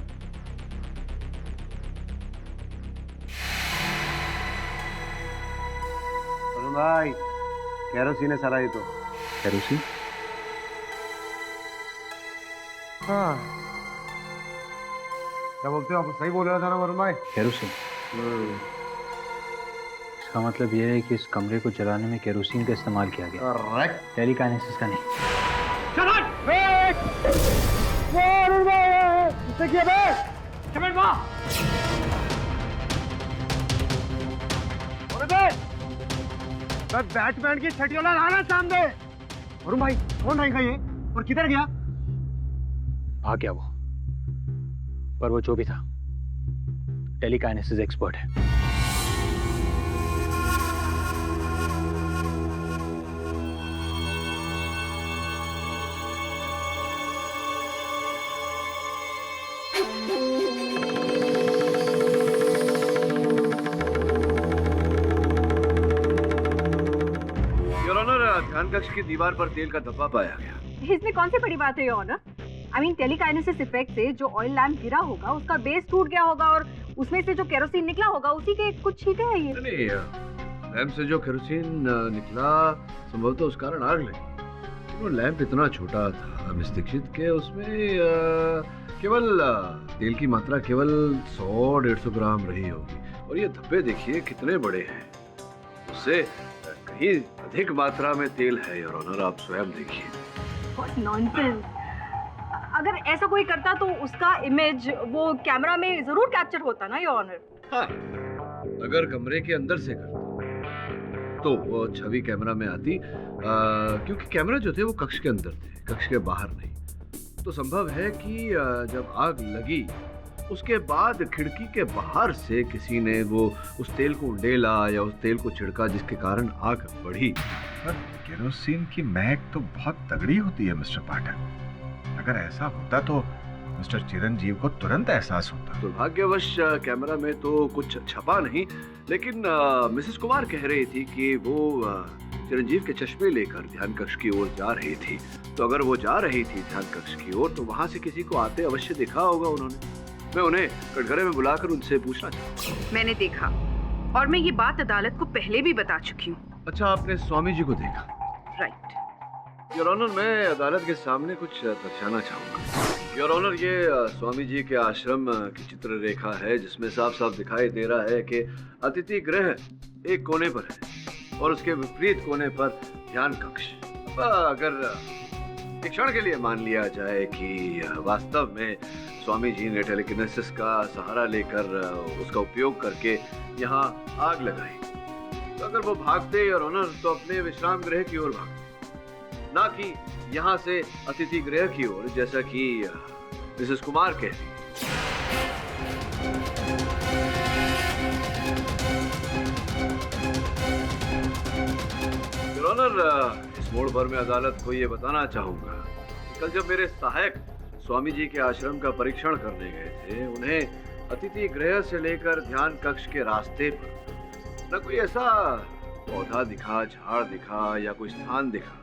वरुण भाई, केरोसिन है सारा ये तो। केरोसिन? हाँ, क्या बोलते हो आप? सही बोल रहा था ना वरुण भाई? केरोसिन। इसका मतलब यह है कि इस कमरे को जलाने में केरोसिन का इस्तेमाल किया गया, करेक्ट। टेलीकाइनेसिस का नहीं। बैटमैन की छठी वाला लाना सामने। वरुण भाई कौन रहेगा ये और किधर गया? भाग गया वो, पर वो जो भी था टेलीकाइनेसिस एक्सपर्ट है। योर ऑनर, ध्यान कक्ष की दीवार पर तेल का धब्बा पाया गया। इसमें कौन सी बड़ी बात है your honour? I mean telekinesis effect से जो ऑयल लैम्प गिरा होगा उसका बेस टूट गया होगा और उसमें से जो केरोसिन निकला होगा उसी के कुछ छींटे हैं ये। नहीं, लैंप से जो केरोसिन निकला संभवतः उस कारण आग लगी। वो लैंप इतना छोटा था मिस दीक्षित के उसमें केवल तेल की मात्रा केवल 100-150 ग्राम रही होगी, और ये धब्बे देखिए कितने बड़े हैं। उससे कहीं अधिक मात्रा में तेल है योर ऑनर, आप स्वयं देखिए। What nonsense! अगर ऐसा कोई करता तो उसका इमेज वो कैमरा में जरूर कैप्चर होता ना योर ऑनर। हाँ, अगर कमरे के अंदर से करता तो वो छवि कैमरा में आती, क्योंकि कैमरा जो थे वो कक्ष के अंदर थे, कक्ष के बाहर नहीं। तो संभव है कि जब आग लगी उसके बाद खिड़की के बाहर से किसी ने वो उस तेल को उंडेला या उस तेल को छिड़का, जिसके कारण आग बढ़ी। पर केरोसिन की महक तो बहुत तगड़ी होती है मिस्टर पाठक। अगर ऐसा होता तो मिस्टर चिरंजीव को तुरंत एहसास होता। दुर्भाग्यवश कैमरा में तो कुछ छपा नहीं, लेकिन मिसेस कुमार कह रही थी कि वो चिरंजीव के चश्मे लेकर ध्यान कक्ष की ओर जा रही थी। तो अगर वो जा रही थी ध्यान कक्ष की ओर तो वहां से किसी को आते अवश्य देखा होगा उन्होंने। मैं उन्हें कटघरे में बुलाकर उनसे पूछना चाहूँगा। मैंने देखा और मैं ये बात अदालत को पहले भी बता चुकी हूँ। अच्छा, आपने स्वामी जी को देखा? राइट। योर ऑनर, मैं अदालत के सामने कुछ दर्शाना चाहूँगा। योर ऑनर, ये स्वामी जी के आश्रम की चित्र रेखा है, जिसमें साफ साफ दिखाई दे रहा है कि अतिथि गृह एक कोने पर है और उसके विपरीत कोने पर ध्यान कक्ष। अगर एक क्षण के लिए मान लिया जाए कि वास्तव में स्वामी जी ने टेलीकिनेसिस का सहारा लेकर उसका उपयोग करके यहाँ आग लगाई, तो अगर वो भागते और ऑनर तो अपने विश्राम गृह की ओर भागते, ना कि यहाँ से अतिथि गृह की ओर, जैसा कि मिसेस कुमार कहती। योर ऑनर, इस मोड़ पर मैं अदालत को ये बताना चाहूंगा, कल जब मेरे सहायक स्वामी जी के आश्रम का परीक्षण करने गए थे, उन्हें अतिथि गृह से लेकर ध्यान कक्ष के रास्ते पर न कोई ऐसा पौधा दिखा, झाड़ दिखा या कोई स्थान दिखा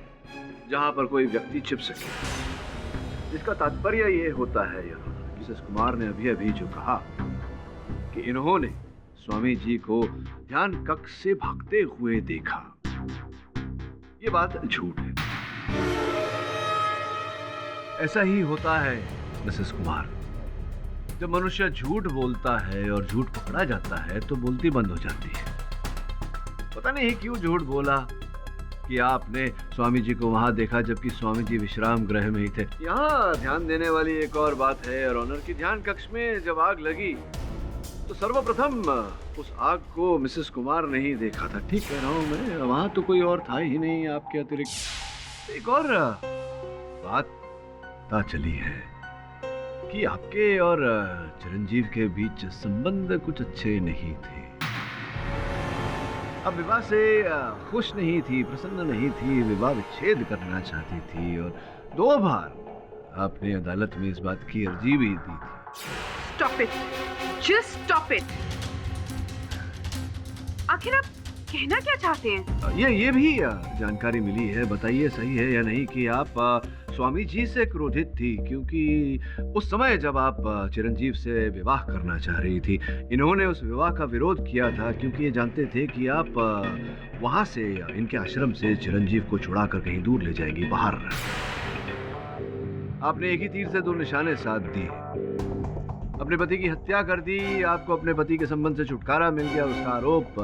जहां पर कोई व्यक्ति छिप सके। इसका तात्पर्य ये होता है मिसेस कुमार ने अभी अभी जो कहा कि इन्होंने स्वामी जी को ध्यान कक्ष से भागते हुए देखा, ये बात झूठ है। ऐसा ही होता है मिसेस कुमार, जब मनुष्य झूठ बोलता है और झूठ पकड़ा जाता है तो बोलती बंद हो जाती है। पता नहीं क्यों झूठ बोला कि आपने स्वामी जी को वहां देखा जबकि स्वामी जी विश्राम गृह में ही थे। यहाँ ध्यान देने वाली एक और बात है और ऑनर की ध्यान कक्ष में जब आग लगी तो सर्वप्रथम उस आग को मिसेस कुमार ने ही देखा था। ठीक कह रहा हूँ मैं, वहां तो कोई और था ही नहीं आपके अतिरिक्त। एक और बात पता चली है कि आपके और चिरंजीव के बीच संबंध कुछ अच्छे नहीं थे। अब विवाह से खुश नहीं थी, प्रसन्न नहीं थी, विवाह विच्छेद करना चाहती थी और 2 बार आपने अदालत में इस बात की अर्जी भी दी थी। Stop it. Just stop it. आखिर आप कहना क्या चाहते हैं? ये भी जानकारी मिली है, बताइए सही है या नहीं, कि आप स्वामी जी से क्रोधित थी क्योंकि उस समय जब आप चिरंजीव से विवाह करना चाह रही थी, इन्होंने उस विवाह का विरोध किया था क्योंकि ये जानते थे कि आप वहां से, इनके आश्रम से चिरंजीव को छुड़ाकर कहीं दूर ले जाएंगी, बाहर। आपने एक ही तीर से 2 निशाने साध दिए, अपने पति की हत्या कर दी, आपको अपने पति के संबंध से छुटकारा मिल गया, उसका आरोप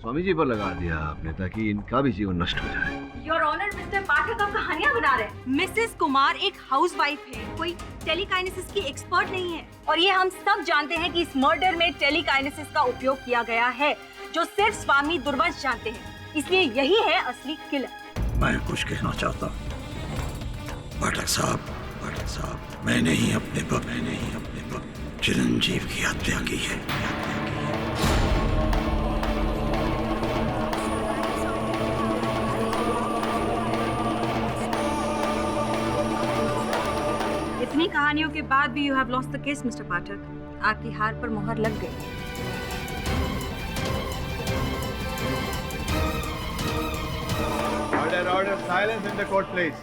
स्वामी जी पर लगा दिया आपने ताकि इनका भी जीवन नष्ट हो जाए। योर ऑनर, मिस्टर पाठक अब कहानियां बना रहे हैं। मिसेस कुमार एक हाउसवाइफ है, कोई टेलीकाइनेसिस की एक्सपर्ट नहीं है। और ये हम सब जानते हैं कि इस मर्डर में टेलीकाइनेसिस का उपयोग किया गया है, जो सिर्फ स्वामी दुर्वंश जानते हैं। इसलिए यही है असली किलर। मैं कुछ कहना चाहता हूँ। पाठक साहब, मैंने ही अपने भक्त चिरंजीव की हत्या की है। इतनी कहानियों के बाद भी you have lost the case mister Pathak. आपकी हार पर मोहर लग गई। Order, silence in the court, please.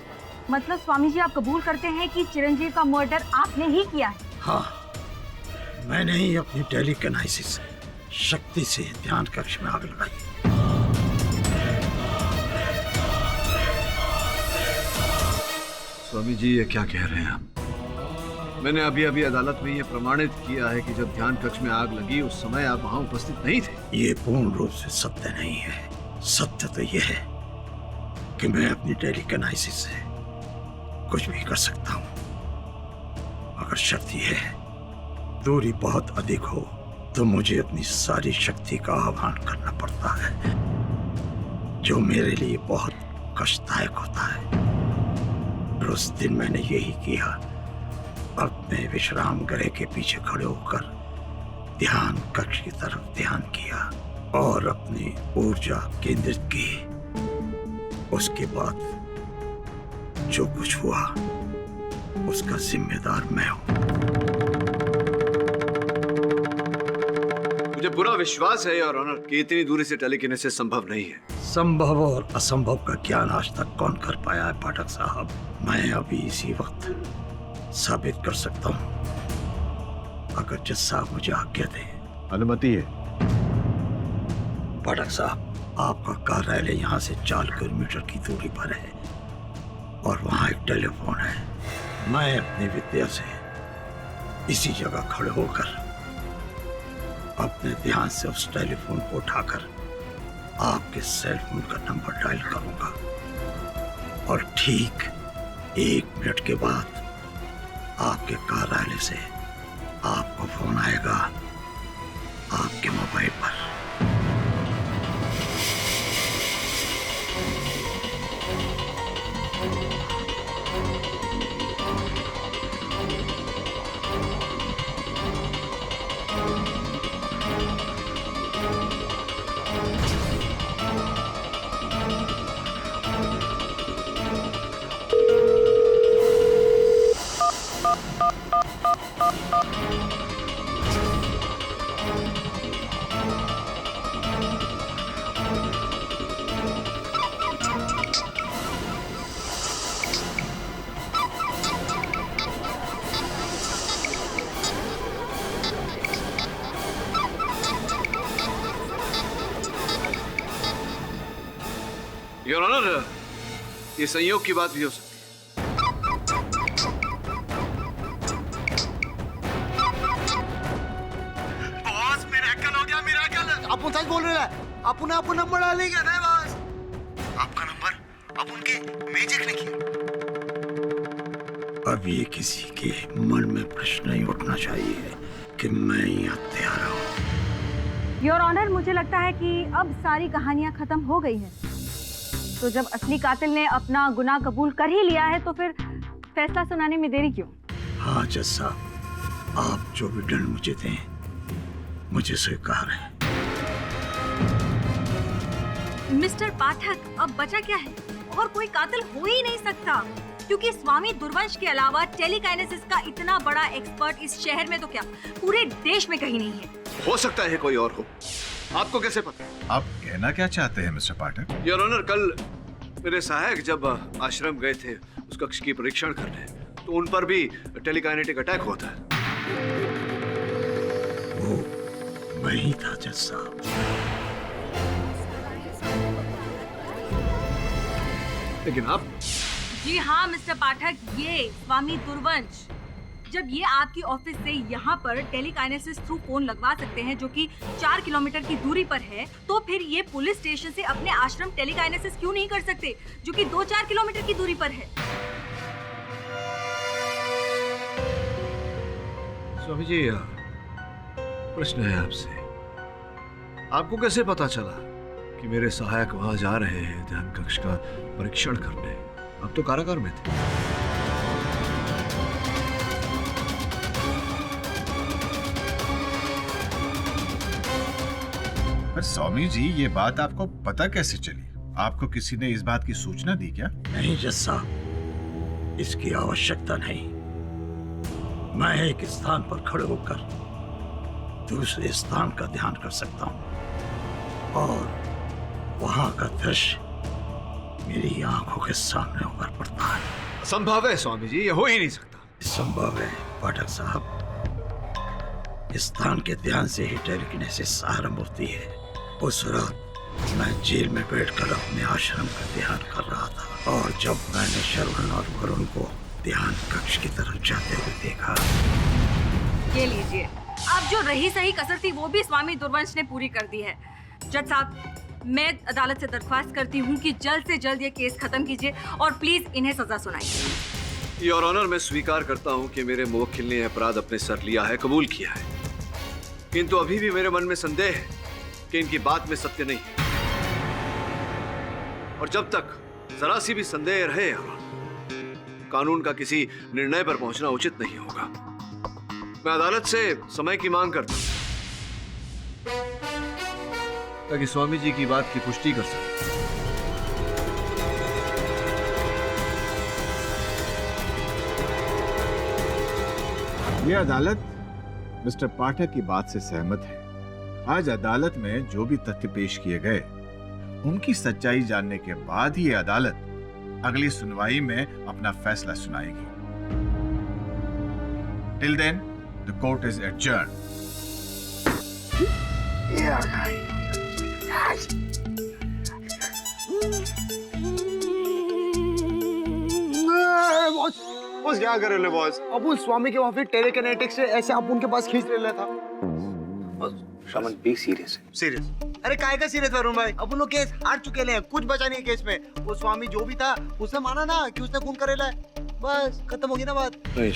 मतलब स्वामी जी आप कबूल करते हैं कि चिरंजीव का मर्डर आपने ही किया है? हाँ, मैंने ही अपनी टेलीकाइनेसिस शक्ति से ध्यान कक्ष में आग लगाई। स्वामी जी ये क्या कह रहे हैं आप? मैंने अभी अदालत में ये प्रमाणित किया है कि जब ध्यान कक्ष में आग लगी उस समय आप वहां उपस्थित नहीं थे। ये पूर्ण रूप से सत्य नहीं है। सत्य तो ये है कि मैं अपनी टेलीकाइनेसिस से कुछ भी कर सकता हूँ। अगर शक्ति है, दूरी बहुत अधिक हो, तो मुझे अपनी सारी शक्ति का आह्वान करना पड़ता है, जो मेरे लिए बहुत कष्टदायक होता है। और उस दिन मैंने यही किया। अपने विश्राम गृह के पीछे खड़े होकर ध्यान कक्ष की तरफ ध्यान किया और अपनी ऊर्जा केंद्रित की। उसके बाद जो कुछ हुआ उसका जिम्मेदार मैं हूं। मुझे पूरा विश्वास है योर ऑनर कि इतनी दूरी से टेलीकिनेसिस संभव नहीं है। संभव और असंभव का ज्ञान आज तक कौन कर पाया है पाठक साहब? मैं अभी इसी वक्त साबित कर सकता हूं, अगर जज साहब मुझे आज्ञा दें। अनुमति है। पाठक साहब, आपका कार्यालय यहाँ से 4 किलोमीटर की दूरी पर है और वहाँ एक टेलीफोन है। मैं अपनी विद्या से इसी जगह खड़े होकर अपने ध्यान से उस टेलीफोन को उठाकर आपके सेल फोन का नंबर डायल करूंगा और ठीक 1 मिनट के बाद आपके कार्यालय से आपको फोन आएगा आपके मोबाइल पर। योर ऑनर, ये संयोग की बात भी हो सकती है। बॉस, मिरेकल हो गया, मिरेकल। अपन सच बोल रहे हैं। अपन नंबर डालेंगे ना बॉस। आपका नंबर अपन के मैजिक ने किया। अब ये किसी के मन में प्रश्न नहीं उठना चाहिए कि मैं यहाँ तैयार हूँ। योर ऑनर, मुझे लगता है कि अब सारी कहानियां खत्म हो गई हैं। तो जब असली कातिल ने अपना गुनाह कबूल कर ही लिया है, तो फिर फैसला सुनाने में देरी क्यों? हाँ जज साहब, आप जो भी दंड मुझे दें, मुझे स्वीकार है। मिस्टर पाठक, अब बचा क्या है? और कोई कातिल हो ही नहीं सकता, क्योंकि स्वामी दुर्वंश के अलावा टेलीकाइनेसिस का इतना बड़ा एक्सपर्ट इस शहर में तो क्या पूरे देश में कहीं नहीं है। हो सकता है कोई और हो। आपको कैसे पता? आप कहना क्या चाहते हैं मिस्टर पाठक? योर ऑनर, कल मेरे सहायक जब आश्रम गए थे उस कक्ष की परीक्षण करने, तो उन पर भी टेलीकाइनेटिक अटैक होता है। वो वही था जज साहब। लेकिन आप? जी हाँ मिस्टर पाठक, ये स्वामी दुर्वंश जब ये आपकी ऑफिस से यहाँ पर टेलीकाइनेसिस थ्रू फोन लगवा सकते हैं जो कि 4 किलोमीटर की दूरी पर है, तो फिर ये पुलिस स्टेशन से अपने आश्रम टेलीकाइनेसिस क्यों नहीं कर सकते जो कि 2-4 किलोमीटर की दूरी पर है? स्वामी जी, प्रश्न है आपसे, आपको कैसे पता चला कि मेरे सहायक वहां जा रहे हैं ध्यान कक्ष का परीक्षण करने? अब तो कारागार में थे। पर स्वामी जी, ये बात आपको पता कैसे चली? आपको किसी ने इस बात की सूचना दी क्या? नहीं जज साहब, इसकी आवश्यकता नहीं। मैं एक स्थान पर खड़े होकर दूसरे स्थान का ध्यान कर सकता हूं और वहां का दृश्य मेरी आंखों के सामने उभर पड़ता है। असंभव है स्वामी जी, ये हो ही नहीं सकता। संभव है पाठक साहब। स्थान के ध्यान से ही टेलीकिनेसिस आरंभ होती है। उस रात मैं जेल में बैठकर अपने आश्रम का ध्यान कर रहा था और जब मैंने श्रवण और वरुण को ध्यान कक्ष की तरफ जाते हुए देखा। ये लीजिए, अब जो रही सही कसर थी वो भी स्वामी दुर्वंश ने पूरी कर दी है। जज साहब, मैं अदालत से दरख्वास्त करती हूँ कि जल्द से जल्द ये केस खत्म कीजिए और प्लीज इन्हें सजा सुनाइए। योर ऑनर, मैं स्वीकार करता हूं कि मेरे मुवक्किल ने अपराध अपने सर लिया है, कबूल किया है, किंतु अभी भी मेरे मन में संदेह है कि इनकी बात में सत्य नहीं है। और जब तक जरा सी भी संदेह रहे, कानून का किसी निर्णय पर पहुंचना उचित नहीं होगा। मैं अदालत से समय की मांग करता हूं ताकि स्वामी जी की बात की पुष्टि कर सके। ये अदालत मिस्टर पाठक की बात से सहमत है। आज अदालत में जो भी तथ्य पेश किए गए, उनकी सच्चाई जानने के बाद ही ये अदालत अगली सुनवाई में अपना फैसला सुनाएगी। Till then the court is adjourned. Boss, boss क्या कर रहे हो बॉस? अपुन स्वामी के वहां पे टेलीकिनेटिक्स से ऐसे अपुन के पास खींच ले था। शमन बी सीरियस है। सीरियस? अरे काय का सीरियस वरुण भाई? अपन लोग केस हार चुके हैं, कुछ बचा नहीं है केस में। वो स्वामी जो भी था उसने माना ना कि उसने खून करेला है, बस खत्म होगी ना बात। नहीं,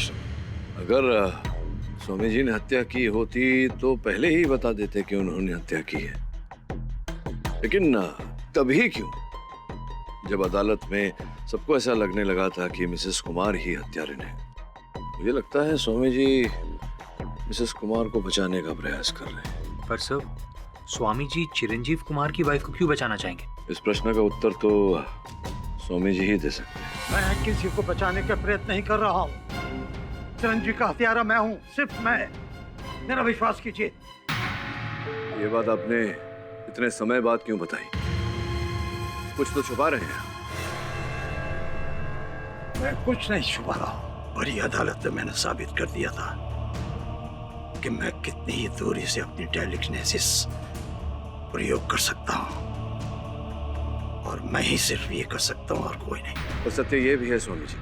अगर स्वामी जी ने हत्या की होती तो पहले ही बता देते कि उन्होंने हत्या की है, लेकिन तभी क्यों जब अदालत में सबको ऐसा लगने लगा था कि मिसेस कुमार ही हत्यारिन है। मुझे लगता है स्वामी जी मिसेस कुमार को बचाने का प्रयास कर रहे हैं। पर सर, स्वामी जी चिरंजीव कुमार की वाइफ को क्यों बचाना चाहेंगे? इस प्रश्न का उत्तर तो स्वामी जी ही दे सकते हैं। मैं किसी को बचाने का प्रयत्न नहीं कर रहा हूँ। चिरंजीव का हत्यारा मैं हूँ, सिर्फ मैं। मेरा विश्वास कीजिए। ये बात आपने इतने समय बाद क्यों बताई? कुछ तो छुपा रहे हैं। मैं कुछ नहीं छुपा रहा हूं। बड़ी अदालत में मैंने साबित कर दिया था कि मैं कितनी ही दूरी से अपनी टेलीकिनेसिस प्रयोग कर सकता हूं और मैं ही सिर्फ ये कर सकता हूं और कोई नहीं। और सत्य ये भी है स्वामी जी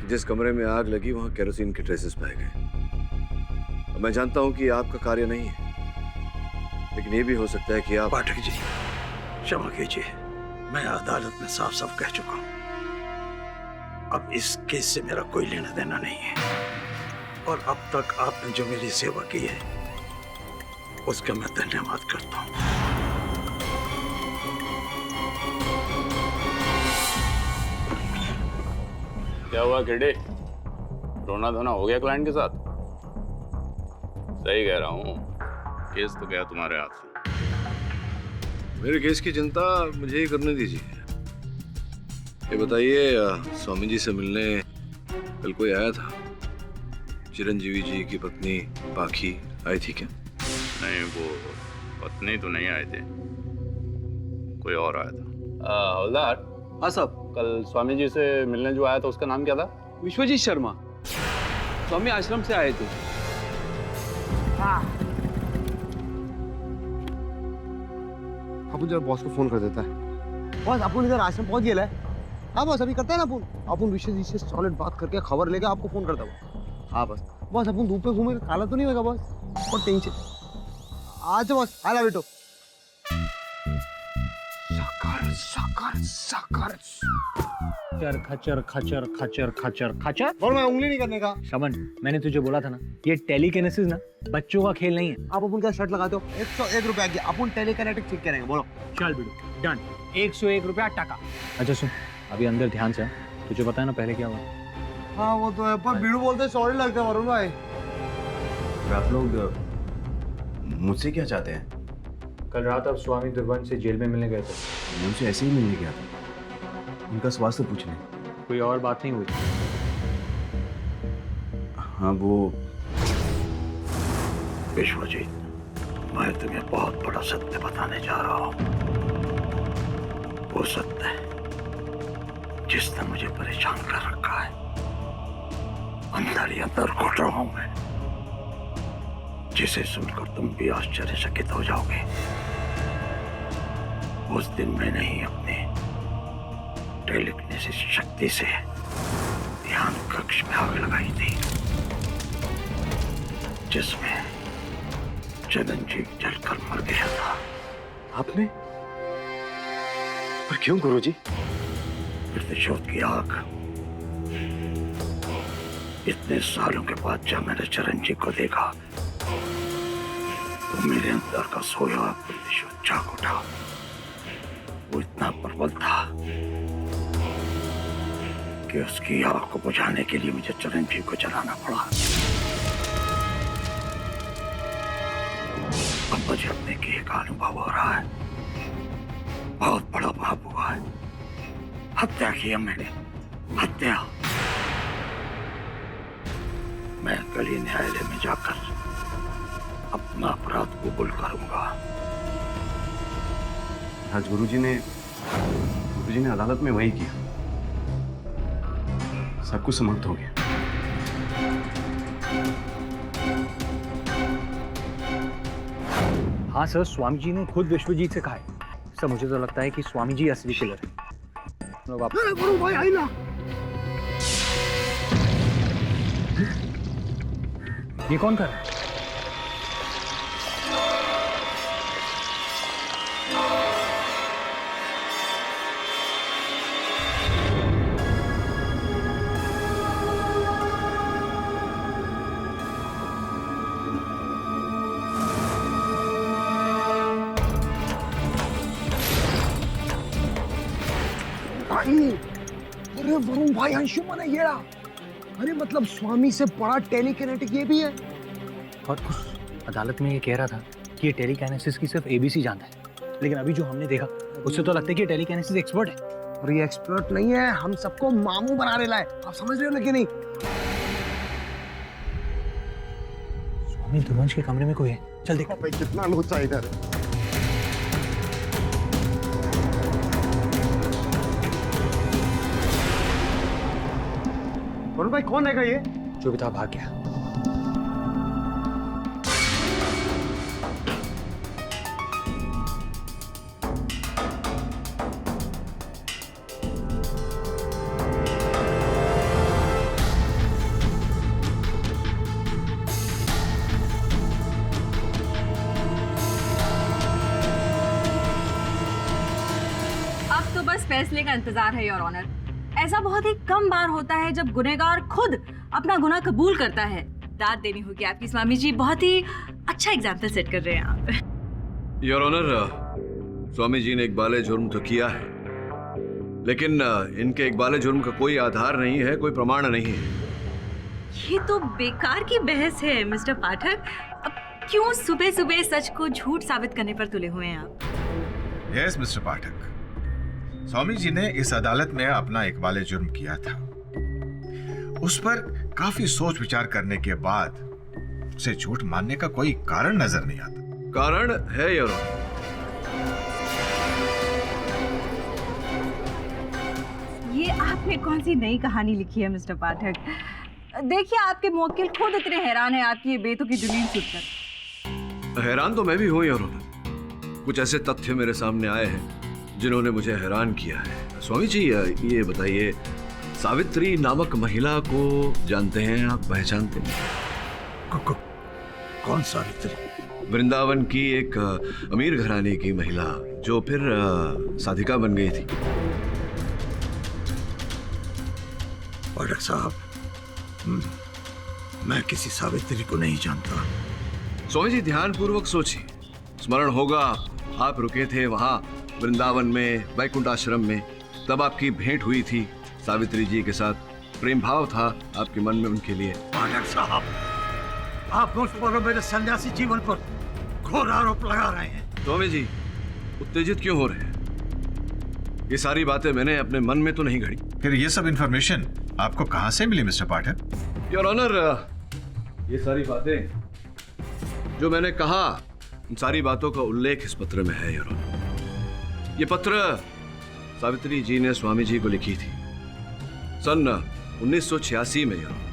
कि जिस कमरे में आग लगी वहां केरोसिन के ट्रेसेस पाए गए। और मैं जानता हूं कि आपका कार्य नहीं है, लेकिन ये भी हो सकता है कि आप। पाठक जी, क्षमा कीजिए, मैं अदालत में साफ साफ कह चुका हूं। अब इस केस से मेरा कोई लेना देना नहीं है और अब तक आपने जो मेरी सेवा की है उसका मैं धन्यवाद करता हूं। क्या हुआ किडे? रोना धोना हो गया क्लाइंट के साथ? सही कह रहा हूँ, केस तो गया तुम्हारे हाथ से। मेरे केस की चिंता मुझे ही करने दीजिए। ये बताइए, स्वामी जी से मिलने कल कोई आया था? चिरंजीवी जी की पत्नी पाखी आई थी क्या? नहीं, वो पत्नी तो नहीं आए थे, कोई और आया था। हवलदार। हाँ साहब। कल स्वामी जी से मिलने जो आया था उसका नाम क्या था? विश्वजीत शर्मा, स्वामी आश्रम से आए थे। अपन जरा बॉस को फोन कर देता है। बॉस, अपन इधर आश्रम पहुंच गया है। हाँ बॉस, अभी करते हैं ना अपन विश्वजीत से सॉलिड बात करके खबर लेके आपको फोन करता हूँ। हाँ बस। बॉस अपन धूप में घूमे काला तो नहीं होगा बॉस? और टेंशन अच्छा बॉस आला बेटो साकार साकार साकार खचर खचर खचर खचर खचर। और मैं उंगली नहीं करने का। श्रवण, मैंने तुझे बोला था ना, ये टेलीकिनेसिस ना बच्चों का खेल नहीं है। आप अपन क्या शर्ट लगाते हो? 101 रुपया की अपन टेलीकिनेटिक सीख के रहेंगे। बोलो चल बिडू, डन। 101 रुपया टका। अच्छा सुन, अभी अंदर ध्यान से, तुझे पता है ना पहले क्या हुआ? हाँ वो तो है, पर बीड़ू बोलते सॉरी लगता है वरुण भाई। आप लोग मुझसे क्या चाहते हैं? कल रात आप स्वामी दुर्वंश से जेल में मिलने गए थे। मैं उनसे ऐसे ही मिलने गया था, उनका स्वास्थ्य पूछने। कोई और बात नहीं हुई? हाँ वो विश्वजीत, मैं तुम्हें बहुत बड़ा सत्य बताने जा रहा हूँ। वो सत्य जिसने मुझे परेशान कर रखा है, अंदर ही अंदर घुट रहा हूं मैं, जिसे सुनकर तुम भी आश्चर्यचकित हो जाओगे। उस दिन मैंने ही अपने टेलीकिनेसिस शक्ति से ध्यान कक्ष में आग लगाई थी, जिसमें चिरंजीव जलकर मर गया था। आपने? पर क्यों गुरुजी? प्रतिशोध की आग। इतने सालों के बाद जब मैंने चिरंजीव को देखा तो मेरे अंदर का सोया हुआ प्रतिशोध जाग उठा। वो इतना प्रबल था कि उसकी आग को बुझाने के लिए मुझे चिरंजीव को जलाना पड़ा। अब मुझे अपने किए का अनुभव हो रहा है। बहुत बड़ा पाप हुआ है। हत्या की है मैंने, हत्या। मैं कल ही न्यायालय में जाकर अपना अपराध कबूल करूंगा। आज गुरुजी ने अदालत में वही किया, सब कुछ समाप्त हो गया। हाँ सर, स्वामी जी ने खुद विश्वजीत से कहा है। सर मुझे तो लगता है कि स्वामी जी असली किलर है। वरुण भाई आई ना। ये कौन कर रहा है? अरे वरुण भाई अंशुमन है ये रहा। अरे मतलब स्वामी से बड़ा टेलीकिनेटिक ये भी है। और उस अदालत में ये कह रहा था कि ये टेलीकाइनेसिस की सिर्फ एबीसी जानता है, लेकिन अभी जो हमने देखा उससे तो लगता है कि ये टेलीकाइनेसिस एक्सपर्ट है। और ये एक्सपर्ट नहीं है, हम सबको मामू बनाने लाए। आप समझ रहे हो ना कि नहीं? स्वामी दुर्वंश के कमरे में कोई है, चल देख। भाई कितना लोचा इधर। वरुण भाई कौन है ये? जो भी था भाग गया। अब तो बस फैसले का इंतजार है योर ऑनर। ऐसा बहुत ही कम बार होता है जब गुनहगार खुद अपना गुनाह कबूल करता है। दाद देनी होगी आपकी स्वामी जी, बहुत ही अच्छा एग्जाम्पल सेट कर रहे हैं आप। योर ऑनर, स्वामी जी ने इकबाल जुर्म तो किया है, लेकिन इनके इकबाल जुर्म का कोई आधार नहीं है, कोई प्रमाण नहीं है। ये तो बेकार की बहस है मिस्टर पाठक। अब क्यों सुबह सुबह सच को झूठ साबित करने पर तुले हुए हैं आप? यस मिस्टर पाठक, स्वामी जी ने इस अदालत में अपना इकबाल जुर्म किया था। उस पर काफी सोच विचार करने के बाद उसे झूठ मानने का कोई कारण नजर नहीं आता। कारण है योर ऑनर। ये आपने कौन सी नई कहानी लिखी है मिस्टर पाठक? देखिए आपके मुवक्किल खुद इतने हैरान है आपकी ये बेतुकी दलील सुनकर। हैरान तो मैं भी हूं योर ऑनर। कुछ ऐसे तथ्य मेरे सामने आए हैं जिन्होंने मुझे हैरान किया है। स्वामी जी ये बताइए, सावित्री नामक महिला को जानते हैं आप, पहचानते हैं? कौन सावित्री? वृंदावन की एक अमीर घराने की महिला जो फिर साधिका बन गई थी। पाठक साहब, मैं किसी सावित्री को नहीं जानता। स्वामी जी ध्यानपूर्वक सोचिए, स्मरण होगा आप रुके थे वहां वृंदावन में वैकुंठ आश्रम में, तब आपकी भेंट हुई थी सावित्री जी के साथ, प्रेम भाव था आपके मन में उनके लिए। पाठक साहब, आप मुझ पर मेरे सन्यासी जीवन पर घोर आरोप लगा रहे हैं। स्वामी जी उत्तेजित क्यों हो रहे हैं? ये सारी बातें मैंने अपने मन में तो नहीं घड़ी। फिर ये सब इंफॉर्मेशन आपको कहां से मिली मिस्टर पाठक? योर ऑनर, ये सारी बातें जो मैंने कहा, उन सारी बातों का उल्लेख इस पत्र में है योर ऑनर। ये पत्र सावित्री जी ने स्वामी जी को लिखी थी सन 1986 में योर ऑनर।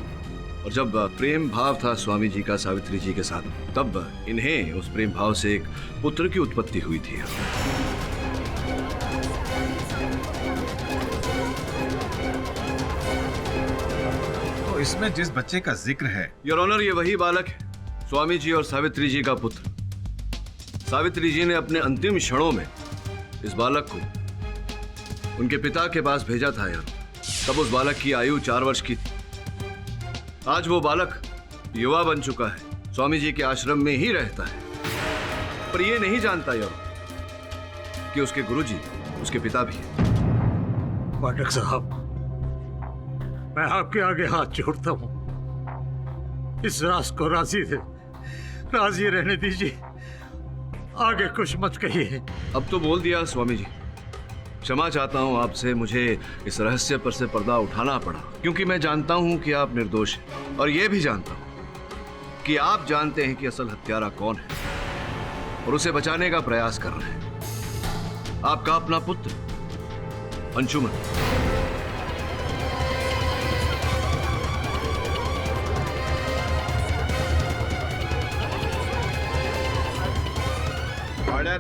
और जब प्रेम भाव था स्वामी जी का सावित्री जी के साथ, तब इन्हें उस प्रेम भाव से एक पुत्र की उत्पत्ति हुई थी। तो इसमें जिस बच्चे का जिक्र है योर ऑनर, ये वही बालक है, स्वामी जी और सावित्री जी का पुत्र। सावित्री जी ने अपने अंतिम क्षणों में इस बालक को उनके पिता के पास भेजा था यार। तब उस बालक की आयु 4 वर्ष की थी। आज वो बालक युवा बन चुका है, स्वामी जी के आश्रम में ही रहता है, पर ये नहीं जानता यार कि उसके गुरुजी उसके पिता भी हैं। पाठक साहब, मैं आपके आगे हाथ जोड़ता हूं, इस राज को राजी रहने दीजिए, आगे कुछ मत कहिए। अब तो बोल दिया स्वामी जी, क्षमा चाहता हूं आपसे, मुझे इस रहस्य पर से पर्दा उठाना पड़ा, क्योंकि मैं जानता हूं कि आप निर्दोष हैं, और यह भी जानता हूं कि आप जानते हैं कि असल हत्यारा कौन है और उसे बचाने का प्रयास कर रहे हैं। आपका अपना पुत्र Anshuman.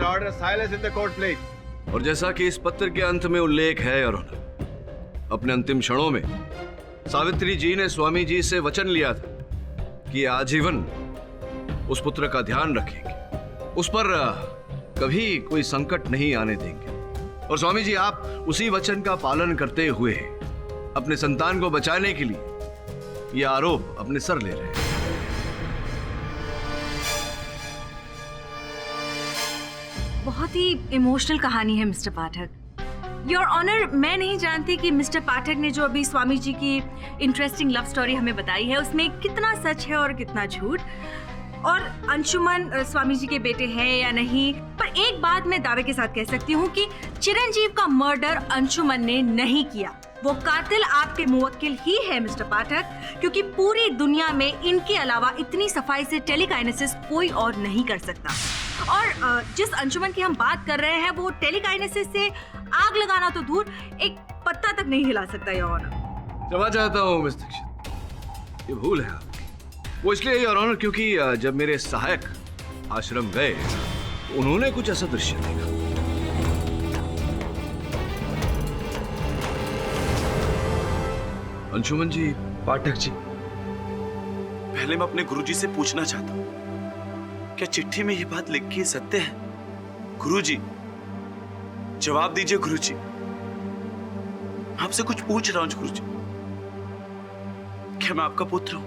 Order, silence in the court, please. और जैसा कि इस पत्र के अंत में उल्लेख है और अपने अंतिम क्षणों में सावित्री जी ने स्वामी जी से वचन लिया था कि आजीवन उस पुत्र का ध्यान रखेंगे, उस पर कभी कोई संकट नहीं आने देंगे। और स्वामी जी, आप उसी वचन का पालन करते हुए अपने संतान को बचाने के लिए यह आरोप अपने सर ले रहे हैं। बहुत ही इमोशनल कहानी है मिस्टर पाठक। योर ऑनर, मैं नहीं जानती कि मिस्टर पाठक ने जो अभी स्वामी जी की इंटरेस्टिंग लव स्टोरी हमें बताई है उसमें कितना सच है और कितना झूठ, और अंशुमन स्वामी जी के बेटे हैं या नहीं। पर एक बात मैं दावे के साथ कह सकती हूँ कि चिरंजीव का मर्डर अंशुमन ने नहीं किया। वो कातिल आपके मुवक्किल ही है मिस्टर पाठक, क्योंकि पूरी दुनिया में इनके अलावा इतनी सफाई से टेलीकाइनेसिस कोई और नहीं कर सकता। और जिस अंशुमन की हम बात कर रहे हैं वो टेलीकाइनेसिस से आग लगाना तो दूर, एक पत्ता तक नहीं हिला सकता। योर ऑनर, क्षमा चाहता हूँ मिस दीक्षित, ये भूल है आपकी। वो इसलिए योर ऑनर क्योंकि जब मेरे सहायक आश्रम गए तो उन्होंने कुछ ऐसा दृश्य देखा। अंशुमन जी। पाठक जी, पहले मैं अपने गुरुजी से पूछना चाहता हूँ, क्या चिट्ठी में ये बात लिखी सत्य है? गुरुजी, जवाब दीजिए गुरुजी, आपसे कुछ पूछ रहा हूं गुरुजी। क्या मैं आपका पुत्र हूं?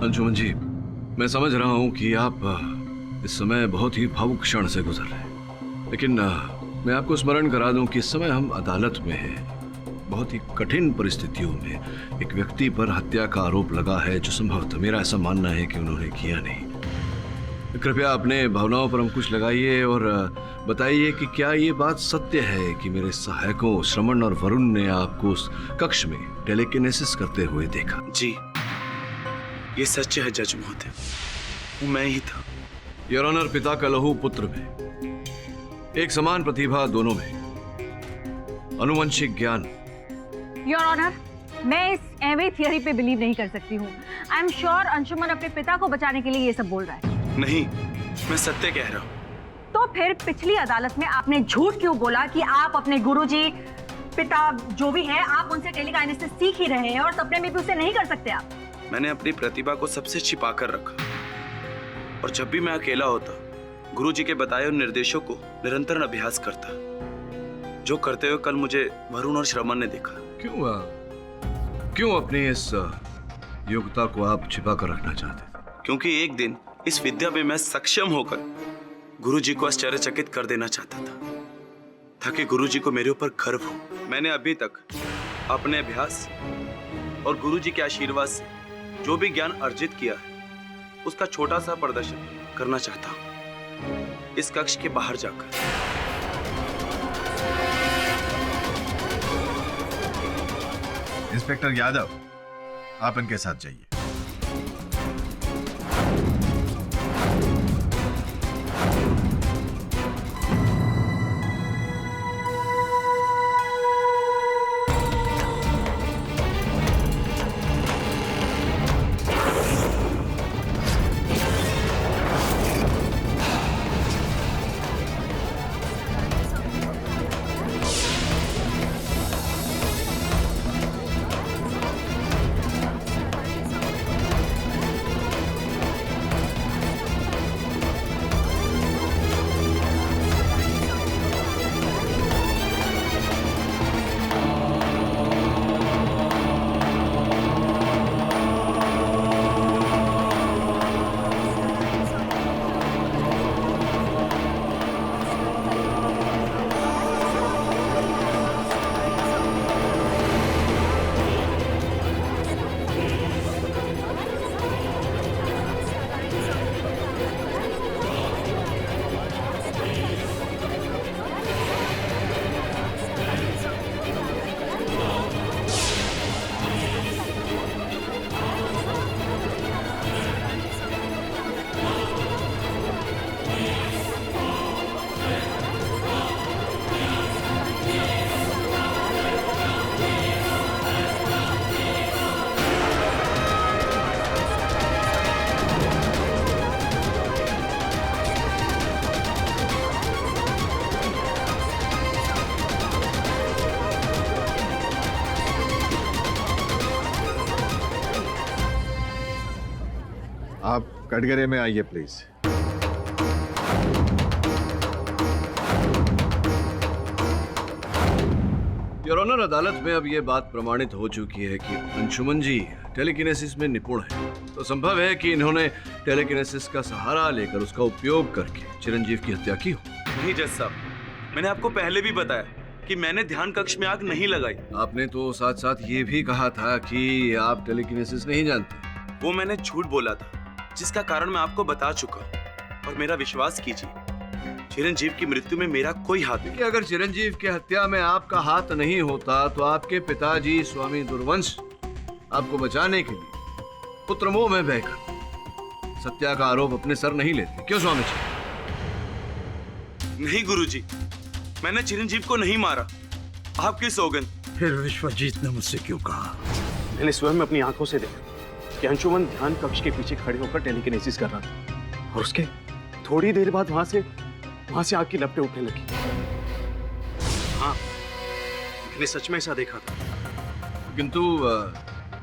अंशुमन जी, मैं समझ रहा हूं कि आप इस समय बहुत ही भावुक क्षण से गुजर रहे हैं, लेकिन मैं आपको स्मरण करा दूं कि इस समय हम अदालत में हैं। बहुत ही कठिन परिस्थितियों में एक व्यक्ति पर हत्या का आरोप लगा है, जो संभवतः मेरा ऐसा मानना है कि उन्होंने किया नहीं। कृपया अपने भावनाओं पर अंकुश लगाइए और बताइए कि क्या ये बात सत्य है कि मेरे सहायकों श्रमण और वरुण ने आपको उस कक्ष में टेलीकिनेसिस करते हुए देखा? जी, ये सच है जज महोदय, वो मैं ही था। योर ऑनर, पिता का लहू पुत्र में, एक समान प्रतिभा दोनों में, अनुवंशिक ज्ञान। योर ऑनर, मैं इस एवे थियरी पे बिलीव नहीं कर सकती हूँ। आई एम श्योर अंशुमन अपने पिता को बचाने के लिए ये सब बोल रहा है। नहीं, मैं सत्य कह रहा हूँ। तो तो फिर पिछली अदालत में आपने झूठ क्यों बोला कि आप अपने गुरुजी, पिता जो भी है, आप उनसे टेलीकाइनेसिस सीख ही रहे हैं और सपने में भी उसे नहीं कर सकते आप? मैंने अपनी प्रतिभा को सबसे छिपा कर रखा और जब भी मैं अकेला होता गुरुजी के बताए हुए निर्देशों को निरंतर अभ्यास करता, जो करते हुए कल मुझे वरुण और श्रवण ने देखा। क्यों अपनी इस योग्यता को आप छिपा कर रखना चाहते थे? क्योंकि एक दिन इस विद्या में मैं सक्षम होकर गुरुजी को आश्चर्यचकित कर देना चाहता था, ताकि गुरुजी को मेरे ऊपर गर्व हो। मैंने अभी तक अपने अभ्यास और गुरुजी के आशीर्वाद से जो भी ज्ञान अर्जित किया है उसका छोटा सा प्रदर्शन करना चाहता हूँ इस कक्ष के बाहर जाकर। इंस्पेक्टर यादव, आप इनके साथ जाइए। आप कटघरे में आइए प्लीज। योर ऑनर, अदालत में अब यह बात प्रमाणित हो चुकी है कि अंशुमन जी टेलीकिनेसिस में निपुण है, तो संभव है कि इन्होंने टेलीकिनेसिस का सहारा लेकर उसका उपयोग करके चिरंजीव की हत्या की हो। नहीं जज साहब, मैंने आपको पहले भी बताया कि मैंने ध्यान कक्ष में आग नहीं लगाई। आपने तो साथ साथ ये भी कहा था कि आप टेलीकिनेसिस नहीं जानते। वो मैंने झूठ बोला था, जिसका कारण मैं आपको बता चुका हूँ। और मेरा विश्वास कीजिए, चिरंजीव की मृत्यु में मेरा कोई हाथ नहीं। अगर चिरंजीव की हत्या में आपका हाथ नहीं होता तो आपके पिताजी स्वामी दुर्वंश आपको बचाने के लिए पुत्रमोह में बहकर सत्या का आरोप अपने सर नहीं लेते। क्यों स्वामी जी? नहीं गुरुजी, मैंने चिरंजीव को नहीं मारा, आपकी सौगंध। फिर विश्वजीत ने मुझसे क्यों कहा? मैंने स्वयं अपनी आंखों से देखा कि अंशुमन ध्यान कक्ष के पीछे खड़े होकर टेलीकिनेसिस कर रहा था और उसके थोड़ी देर बाद वहां से आग की लपटें उठने लगी। हाँ, मैंने सच में ऐसा देखा था। किंतु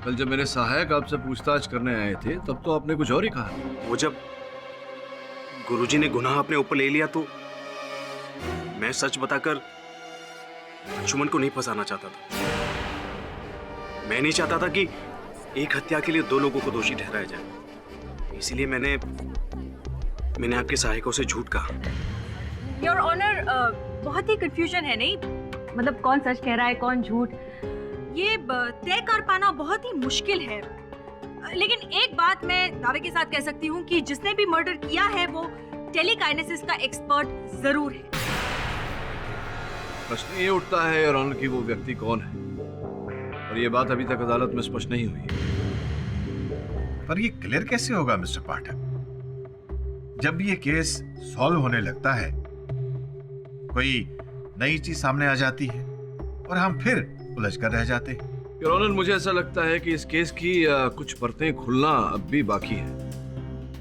कल जब मेरे सहायक आपसे पूछताछ करने आए थे तब तो आपने कुछ और ही कहा। वो जब गुरुजी ने गुनाह अपने ऊपर ले लिया तो मैं सच बताकर अंशुमन को नहीं फंसाना चाहता था। मैं नहीं चाहता था कि एक हत्या के लिए दो लोगों को दोषी ठहराया जाए, इसीलिए मैंने आपके सहायकों से झूठ कहा। योर ऑनर, बहुत ही कंफ्यूजन है, नहीं? मतलब कौन सच कह रहा है, कौन झूठ? ये तय कर पाना बहुत ही मुश्किल है। लेकिन एक बात मैं दावे के साथ कह सकती हूँ कि जिसने भी मर्डर किया है वो टेलीकाइनेसिस का एक्सपर्ट जरूर है। प्रश्न ये उठता है योर ऑनर कि वो व्यक्ति कौन है, और ये बात अभी तक अदालत में स्पष्ट नहीं हुई। पर ये क्लियर कैसे होगा मिस्टर पाठक? जब ये केस सॉल्व होने लगता है, कोई नई चीज सामने आ जाती है और हम फिर उलझ कर रह जाते हैं। योर ऑनर, मुझे ऐसा लगता है कि इस केस की कुछ परतें खुलना अब भी बाकी है।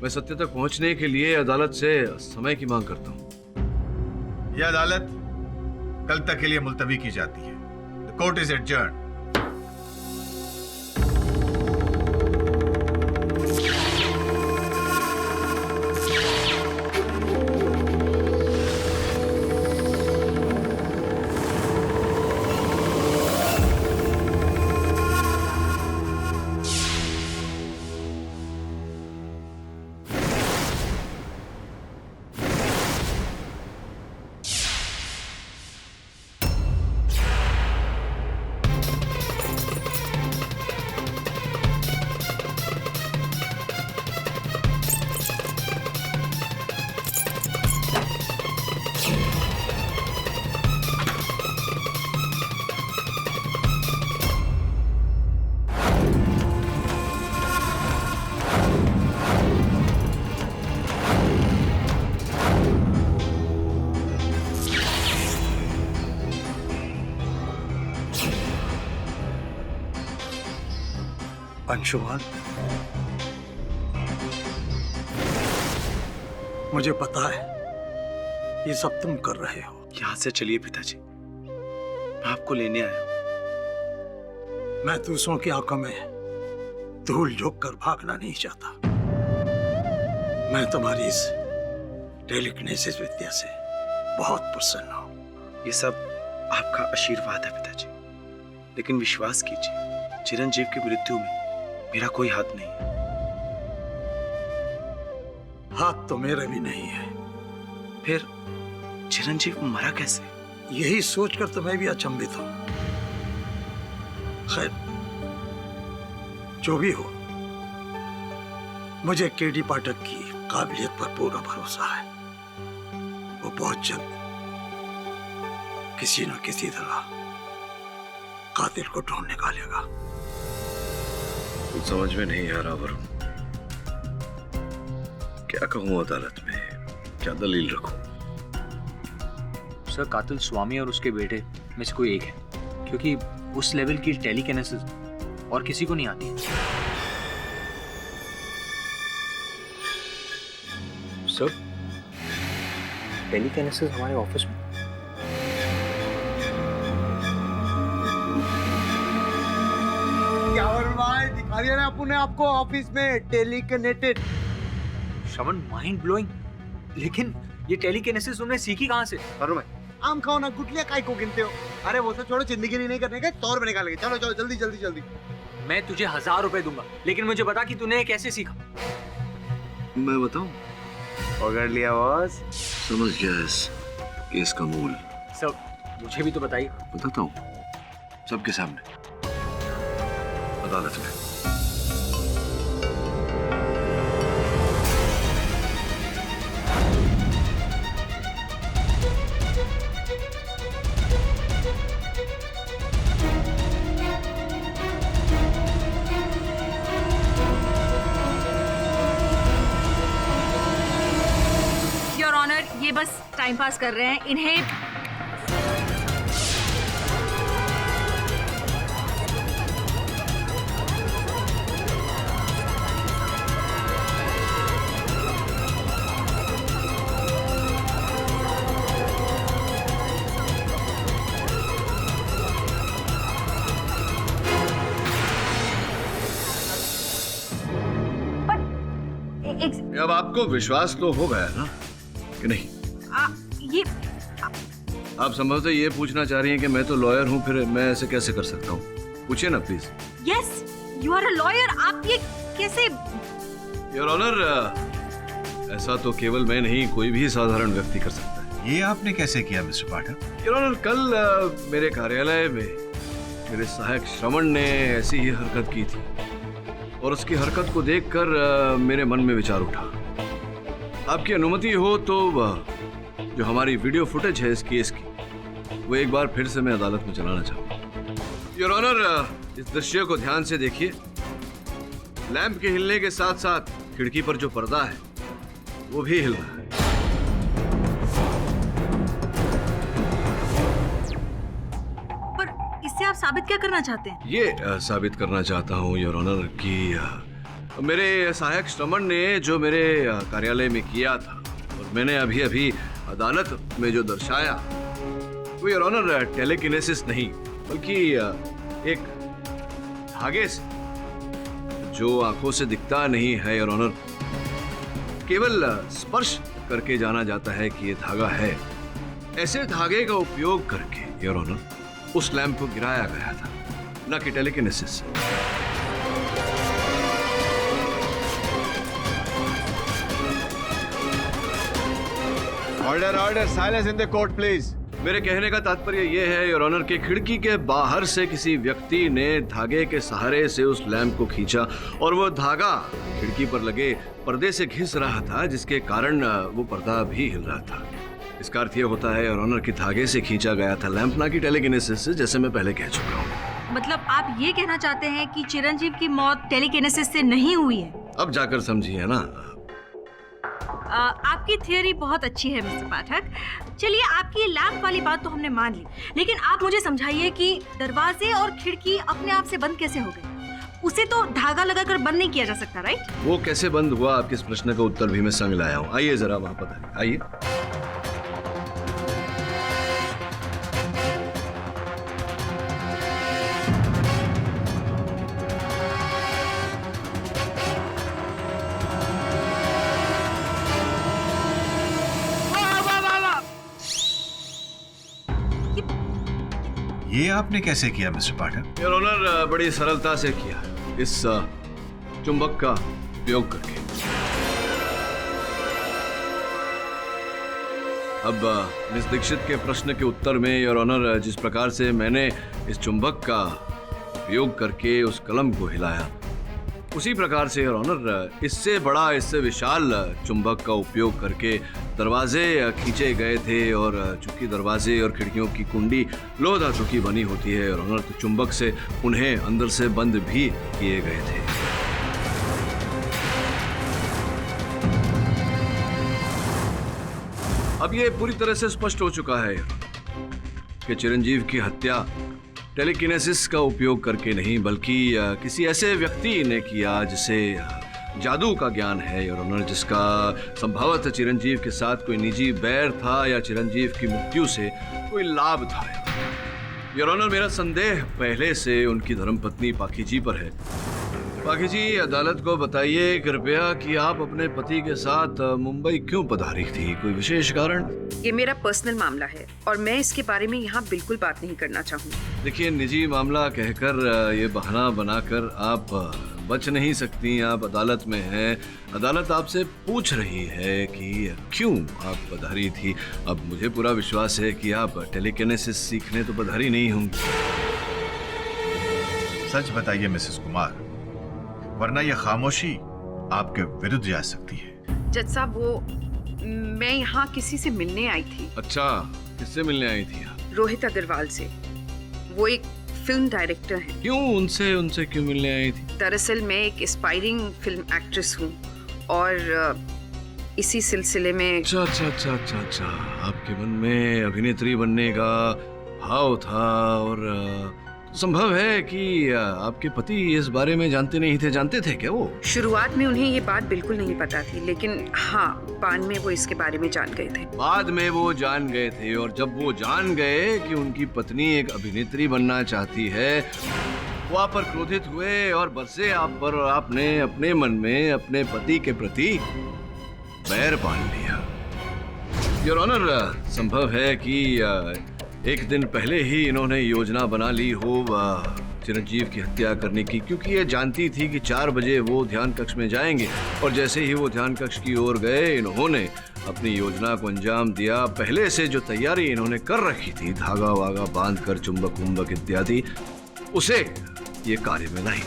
मैं सत्य तक पहुंचने के लिए अदालत से समय की मांग करता हूं। यह अदालत कल तक के लिए मुलतवी की जाती है। The court is adjourned. Anshuman, मुझे पता है ये सब तुम कर रहे हो। यहां से चलिए पिताजी, मैं आपको लेने आया हूं। मैं दूसरों की आंखों में धूल झोंक कर भागना नहीं चाहता। मैं तुम्हारी इस टेलीकिनेसिस विद्या से बहुत प्रसन्न हूं। ये सब आपका आशीर्वाद है पिताजी, लेकिन विश्वास कीजिए, चिरंजीव की मृत्यु में मेरा कोई हाथ नहीं है। हाथ तो मेरे भी नहीं है। फिर चिरंजीव मरा कैसे? यही सोचकर तो मैं भी अचंभित हूं। खैर, जो भी हो, मुझे केडी पाठक की काबिलियत पर पूरा भरोसा है। वो बहुत जल्द किसी न किसी तरह कातिल को ढूंढ निकालेगा। कुछ समझ में नहीं आ रहा वरुण, क्या कहूं अदालत में, क्या दलील रखूं? सर, कातिल स्वामी और उसके बेटे में से कोई एक है, क्योंकि उस लेवल की टेलीकिनेसिस और किसी को नहीं आती है। सर, टेलीकिनेसिस हमारे ऑफिस में। दिखा दिया ना आपने आपको ऑफिस में टेलीकनेटेड। श्रवण, माइंड ब्लोइंग। लेकिन ये टेलीकिनेसिस तुमने सीखी कहाँ से? अरे भाई, आम खाओ ना, गुटलियां काय को गिनते हो? अरे वो सब छोड़ो, जिंदगी नहीं करने का 100 रुपए निकालेंगे। चलो चलो जल्दी जल्दी जल्दी। मैं तुझे 1000 रुपए दूंगा, लेकिन मुझे बता कि तूने कैसे सीखा। मैं बताऊं? पकड़ लिया बॉस। समझ गया इस केस का मूल। सब मुझे भी तो बताइए। बताता हूं, सबके सामने, अदालत में। योर ऑनर, ये बस टाइम पास कर रहे हैं। इन्हें अब आपको विश्वास तो हो गया ना कि नहीं? ये आप संभवतः ये पूछना चाह रही हैं कि मैं तो लॉयर हूं, फिर मैं ऐसे कैसे कर सकता हूं? पूछिए ना please. Yes, you are a lawyer. आप ये कैसे? योर ऑनर, ऐसा तो केवल मैं नहीं, कोई भी साधारण व्यक्ति कर सकता है। ये आपने कैसे किया मिस्टर पाठक? योर ऑनर, कल मेरे कार्यालय में मेरे सहायक श्रवण ने ऐसी ही हरकत की थी, और उसकी हरकत को देखकर मेरे मन में विचार उठा। आपकी अनुमति हो तो जो हमारी वीडियो फुटेज है इस केस की, वो एक बार फिर से मैं अदालत में चलाना चाहूंगा। योर ऑनर, इस दृश्य को ध्यान से देखिए। लैंप के हिलने के साथ साथ खिड़की पर जो पर्दा है वो भी हिल रहा है। पर इससे आप साबित क्या करना चाहते हैं? ये साबित करना चाहता हूँ योर ऑनर कि मेरे सहायक श्रवण ने जो मेरे कार्यालय में किया था, और मैंने अभी अभी अदालत में जो दर्शाया वो योर ऑनर टेलीकिनेसिस नहीं बल्कि एक धागे से जो आंखों से दिखता नहीं है योर ऑनर, केवल स्पर्श करके जाना जाता है कि ये धागा है। ऐसे धागे का उपयोग करके योर ऑनर उस लैंप को गिराया गया था, ना कि telekinesis. Order order, silence in the court please. मेरे कहने का तात्पर्य यह है योर ऑनर कि खिड़की के बाहर से किसी व्यक्ति ने धागे के सहारे से उस लैंप को खींचा और वो धागा खिड़की पर लगे पर्दे से घिस रहा था, जिसके कारण वो पर्दा भी हिल रहा था। इसका अर्थ ये होता है योर ऑनर कि धागे से खींचा गया था लैंप, ना कि टेलीकिनेसिस से, जैसे मैं पहले कह चुका हूँ। मतलब आप ये कहना चाहते हैं कि चिरंजीव की मौत टेलीकिनेसिस से नहीं हुई है? अब जाकर समझिए ना। आपकी थियरी बहुत अच्छी है मिस्टर पाठक। चलिए, आपकी लैंप वाली बात तो हमने मान ली, लेकिन आप मुझे समझाइए कि दरवाजे और खिड़की अपने आप से बंद कैसे हो गए? उसे तो धागा लगाकर बंद नहीं किया जा सकता, राइट? वो कैसे बंद हुआ, आपके इस प्रश्न का उत्तर भी मैं संग लाया हूँ। आइए जरा वहां पर आइए। ये आपने कैसे किया मिस्टर पाठक? योर ऑनर बड़ी सरलता से किया, इस चुंबक का उपयोग करके। अब मिस दीक्षित के प्रश्न के उत्तर में योर ऑनर जिस प्रकार से मैंने इस चुंबक का उपयोग करके उस कलम को हिलाया, उसी प्रकार से योर ऑनर इससे बड़ा, इससे विशाल चुंबक का उपयोग करके दरवाजे खींचे गए थे। और चूंकि दरवाजे और खिड़कियों की कुंडी लोह धातु की बनी होती है योर ऑनर, तो चुंबक से उन्हें अंदर से बंद भी किए गए थे। अब ये पूरी तरह से स्पष्ट हो चुका है कि चिरंजीव की हत्या टेलीकिनेसिस का उपयोग करके नहीं बल्कि किसी ऐसे व्यक्ति ने किया जिसे जादू का ज्ञान है योर ऑनर, जिसका संभवतः चिरंजीव के साथ कोई निजी बैर था या चिरंजीव की मृत्यु से कोई लाभ था। योर ऑनर, मेरा संदेह पहले से उनकी धर्मपत्नी पाखी जी पर है। पाखी जी, अदालत को बताइए कृपया कि आप अपने पति के साथ मुंबई क्यों पधारी थी? कोई विशेष कारण? ये मेरा पर्सनल मामला है और मैं इसके बारे में यहाँ बिल्कुल बात नहीं करना चाहूँगी। देखिए, निजी मामला कहकर ये बहाना बनाकर आप बच नहीं सकती। आप अदालत में हैं, अदालत आपसे पूछ रही है कि क्यों आप पधारी थी। अब मुझे पूरा विश्वास है कि आप टेलीकिनेसिस सीखने तो पधारी नहीं होंगी। सच बताइए मिसेस कुमार, वरना यह खामोशी आपके विरुद्ध जा सकती है। जज साहब, वो मैं यहाँ किसी से मिलने आई थी। अच्छा, किससे मिलने आई थी आप? रोहित अग्रवाल से। वो एक फिल्म डायरेक्टर हैं। क्यों उनसे क्यों मिलने आई थी? दरअसल मैं एक एस्पायरिंग फिल्म एक्ट्रेस हूँ और इसी सिलसिले में। अच्छा, आपके मन में अभिनेत्री बनने का भाव था और संभव है कि आपके पति इस बारे में जानते नहीं थे। जानते थे क्या वो? शुरुआत में उन्हें ये बात बिल्कुल नहीं पता थी, लेकिन हाँ, बाद में वो इसके बारे में जान गए थे। बाद में वो जान गए थे, और जब वो जान गए कि उनकी पत्नी एक अभिनेत्री बनना चाहती है, वो आप पर क्रोधित हुए और बरसे आप पर, और आपने अपने मन में अपने पति के प्रति बैर पाल लिया। योर ऑनर, संभव है कि एक दिन पहले ही इन्होंने योजना बना ली हो चिरंजीव की हत्या करने की, क्योंकि ये जानती थी कि 4 बजे वो ध्यान कक्ष में जाएंगे, और जैसे ही वो ध्यान कक्ष की ओर गए, इन्होंने अपनी योजना को अंजाम दिया। पहले से जो तैयारी इन्होंने कर रखी थी, धागा वागा बांध कर, चुंबक उम्बक इत्यादि, उसे ये कार्य में लाई।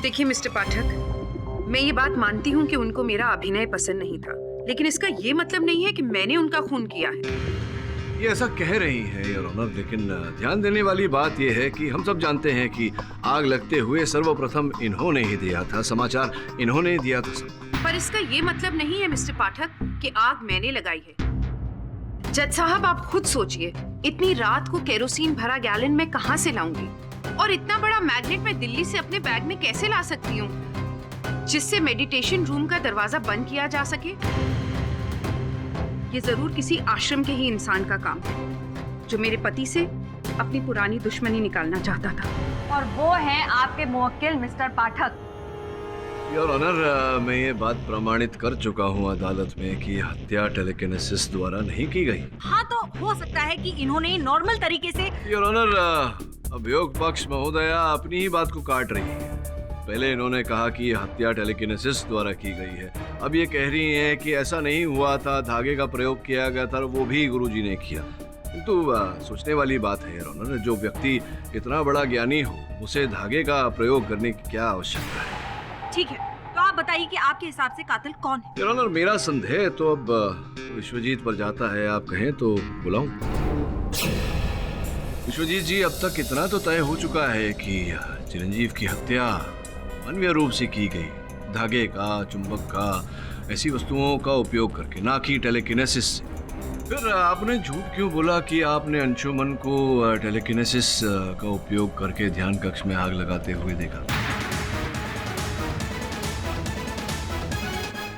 देखिए मिस्टर पाठक, मैं ये बात मानती हूँ कि उनको मेरा अभिनय पसंद नहीं था, लेकिन इसका ये मतलब नहीं है कि मैंने उनका खून किया है। ये ऐसा कह रही है योर ऑनर, लेकिन ध्यान देने वाली बात यह है कि हम सब जानते हैं कि आग लगते हुए सर्वप्रथम इन्होंने ही दिया था, समाचार इन्होंने ही दिया था सब। पर इसका ये मतलब नहीं है मिस्टर पाठक कि आग मैंने लगाई है। जज साहब आप खुद सोचिए, इतनी रात को केरोसिन भरा गैलन मैं कहाँ से लाऊंगी? और इतना बड़ा मैग्नेट मैं दिल्ली से अपने बैग में कैसे ला सकती हूँ जिससे मेडिटेशन रूम का दरवाजा बंद किया जा सके? ये जरूर किसी आश्रम के ही इंसान का काम है जो मेरे पति से अपनी पुरानी दुश्मनी निकालना चाहता था। और वो है आपके मुवक्किल मिस्टर पाठक। योर ऑनर, मैं ये बात प्रमाणित कर चुका हूँ अदालत में कि हत्या टेलीकिनेसिस द्वारा नहीं की गई। हाँ, तो हो सकता है कि इन्होंने नॉर्मल तरीके से। योर ऑनर, अभियोग पक्ष महोदया अपनी ही बात को काट रही है। पहले इन्होंने कहा कि ये हत्या टेलीकिनेसिस द्वारा की गई है, अब ये कह रही हैं कि ऐसा नहीं हुआ था, धागे का प्रयोग किया गया था, वो भी गुरुजी ने किया। किंतु सोचने वाली बात है योर ऑनर, जो व्यक्ति इतना बड़ा ज्ञानी हो उसे धागे का प्रयोग करने की क्या आवश्यकता है? ठीक है, तो आप बताइए कि आपके हिसाब से कातिल कौन है? योर ऑनर, मेरा संदेह तो अब विश्वजीत पर जाता है। आप कहें तो बुलाऊं? विश्वजीत जी, अब तक इतना तो तय हो चुका है कि चिरंजीव की हत्या मानवीय रूप से की गई, धागे का, चुंबक का, ऐसी वस्तुओं का उपयोग करके, ना कि टेलीकिनेसिस से। फिर आपने झूठ क्यों बोला कि आपने अंशुमन को टेलीकिनेसिस का उपयोग करके ध्यान कक्ष में आग लगाते हुए देखा?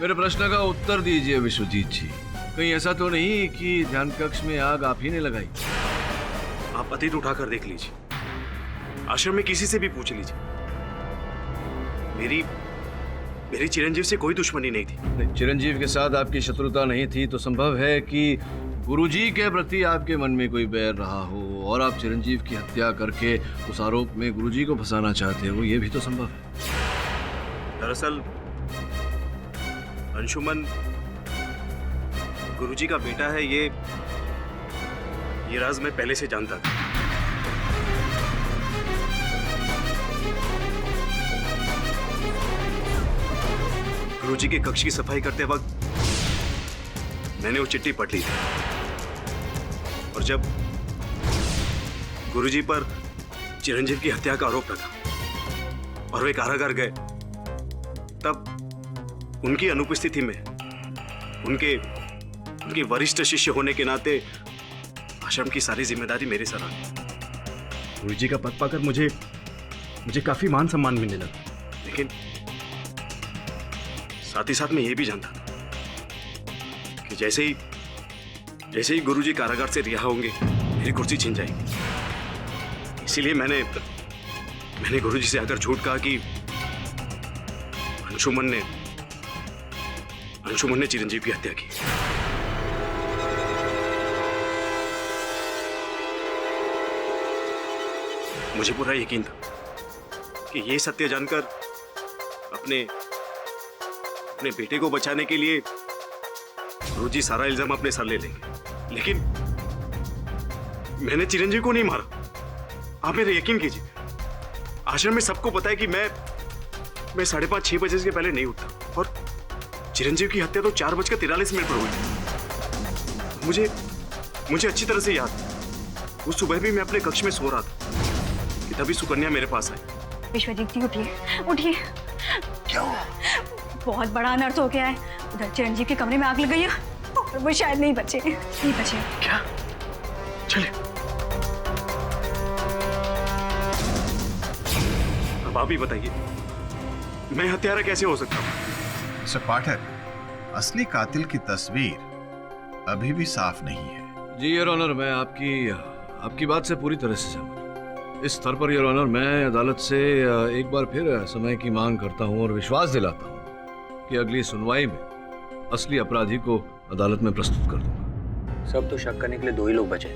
मेरे प्रश्न का उत्तर दीजिए विश्वजीत जी। कहीं ऐसा तो नहीं कि ध्यान कक्ष में आग आप ही ने लगाई? आप अतीत उठाकर देख लीजिए, आश्रम में किसी से भी पूछ लीजिए। मेरी चिरंजीव से कोई दुश्मनी नहीं थी। चिरंजीव के साथ आपकी शत्रुता नहीं थी तो संभव है कि गुरुजी के प्रति आपके मन में कोई बैर रहा हो और आप चिरंजीव की हत्या करके उस आरोप में गुरुजी को फंसाना चाहते हो, ये भी तो संभव है। दरअसल अंशुमन गुरुजी का बेटा है, ये राज मैं पहले से जानता था। गुरुजी के कक्ष की सफाई करते वक्त मैंने वो चिट्ठी पढ़ ली थी और जब गुरुजी पर चिरंजीव की हत्या का आरोप लगा और वे कारागार गए, तब उनकी अनुपस्थिति में उनके वरिष्ठ शिष्य होने के नाते आश्रम की सारी जिम्मेदारी मेरे सर आ गई। गुरुजी का पद पाकर मुझे काफी मान सम्मान मिलने लगा, लेकिन साथ ही साथ मैं ये भी जानता था कि जैसे ही गुरुजी कारागार से रिहा होंगे मेरी कुर्सी छिन जाएगी। इसीलिए मैंने गुरुजी से आकर झूठ कहा कि अंशुमन ने चिरंजीव की हत्या की। मुझे पूरा यकीन था कि ये सत्य जानकर अपने बेटे को बचाने के लिए गुरुजी सारा इल्जाम अपने सर ले लेंगे, लेकिन मैंने चिरंजीव को नहीं मारा। आप मेरा यकीन कीजिए, आश्रम में सबको पता है कि मैं 5:30-6 बजे से पहले नहीं उठता और चिरंजीव की हत्या तो 4:43 पर हुई। मुझे अच्छी तरह से याद है, उस सुबह भी मैं अपने कक्ष में सो रहा था कि तभी सुकन्या मेरे पास आई। विश्वजीत जी उठिए। क्यों? बहुत बड़ा अनर्थ हो गया है। उधर चिरंजीव के कमरे में आग लग गई है और वो शायद नहीं बचे। क्या? चले। अब आप ही बताइए, मैं हत्यारा कैसे हो सकता हूँ? मिस्टर पाठक, असली कातिल की तस्वीर अभी भी साफ नहीं है। जी योर ऑनर, मैं आपकी बात से पूरी तरह से सहमत हूँ। इस स्तर पर योर ऑनर, मैं अदालत से एक बार फिर समय की मांग करता हूँ और विश्वास दिलाता हूँ कि अगली सुनवाई में असली अपराधी को अदालत में प्रस्तुत कर दूंगा। सब तो शक करने के लिए 2 ही लोग बचे,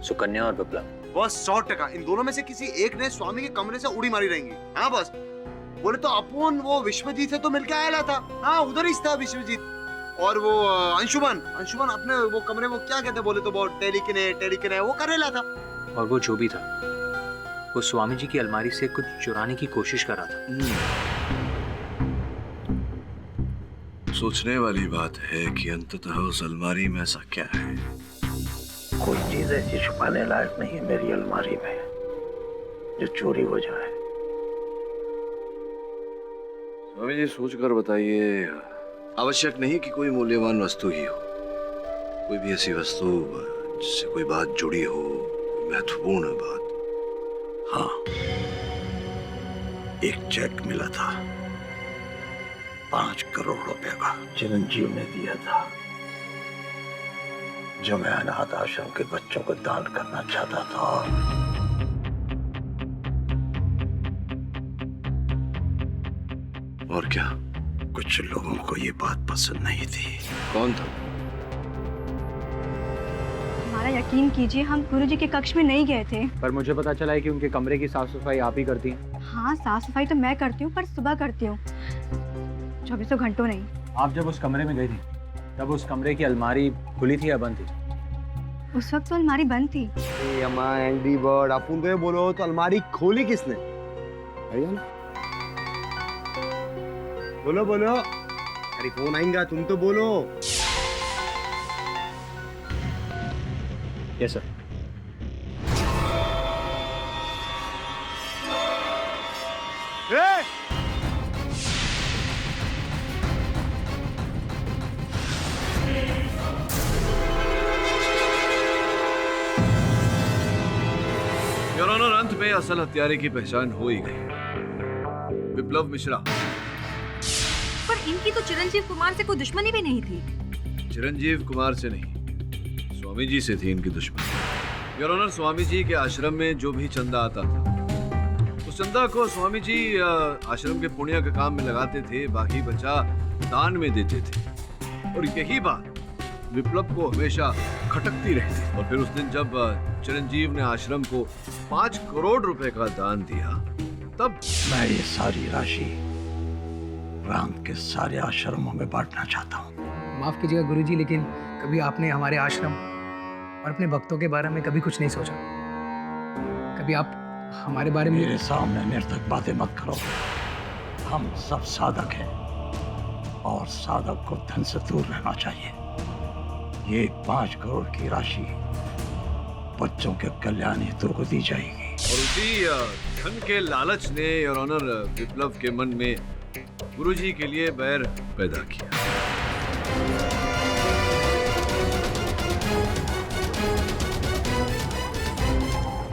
सुकन्या और विप्लव। बस 100% इन दोनों में से किसी एक ने स्वामी के कमरे से उड़ी मारी रहेंगी। हाँ बस, बोले तो अपन वो विश्वजीत से तो मिलके आया था। हाँ, उधर ही था विश्वजीत। और वो अंशुमन अपने वो कमरे में क्या कहते बोले तो वो टेलीकिने वो कर रहा था। और वो जो भी था, वो स्वामी जी की अलमारी से कुछ चुराने की कोशिश कर रहा था। सोचने वाली बात है कि अंततः उस अलमारी में ऐसा क्या है। कोई चीज ऐसी छुपाने लायक नहीं है मेरी अलमारी में जो चोरी हो जाए। स्वामी जी, सोच कर बताइए। आवश्यक नहीं कि कोई मूल्यवान वस्तु ही हो, कोई भी ऐसी वस्तु जिससे कोई बात जुड़ी हो, महत्वपूर्ण बात? हाँ, एक चेक मिला था 5 करोड़ रुपए का, चिरंजीव ने दिया था, जो मैं अनाथ आश्रम के बच्चों को दान करना चाहता था। और क्या? कुछ लोगों को ये बात पसंद नहीं थी। कौन था? हमारा यकीन कीजिए, हम गुरुजी के कक्ष में नहीं गए थे। पर मुझे पता चला है कि उनके कमरे की साफ सफाई आप ही करती हैं। हाँ, साफ सफाई तो मैं करती हूँ, पर सुबह करती हूँ, 24 घंटों नहीं। आप जब उस कमरे में गई थी तब उस कमरे की अलमारी खुली थी या बंद थी? उस वक्त तो अलमारी बंद थी। अम्मा एंग्री बर्ड, अपुन को ये बोलो तो अलमारी खोली किसने? भैया ना, बोलो बोलो। अरे फोन आएगा, तुम तो बोलो। Yes sir. योर ऑनर, अंत में असल हत्यारे की पहचान हो ही गई, विप्लव मिश्रा। पर इनकी तो चिरंजीव कुमार से कोई दुश्मनी भी नहीं थी। चिरंजीव कुमार से नहीं, स्वामी जी से थी इनकी दुश्मनी। योर ऑनर, स्वामी जी के आश्रम में जो भी चंदा आता था, उस चंदा को स्वामी जी आश्रम के पुण्य के काम में लगाते थे, बाकी बचा दान में देते थे। और यही बात विप्लव को हमेशा खटकती रहती। और फिर उस दिन जब चिरंजीव ने आश्रम को 5 करोड़ रुपए का दान दिया, तब मैं ये सारी राशि प्रांत के सारे आश्रमों में बांटना चाहता हूँ। माफ कीजिएगा गुरुजी, लेकिन कभी आपने हमारे आश्रम और अपने भक्तों के बारे में कभी कुछ नहीं सोचा? कभी आप हमारे बारे में? मेरे सामने निर्थक बातें मत करो। हम सब साधक हैं और साधक को धन से दूर रहना चाहिए। ये 5 करोड़ की राशि बच्चों के कल्याण हेतु को दी जाएगी। और उसी धन के लालच ने योर ऑनर विप्लव के मन में गुरुजी के लिए बैर पैदा किया।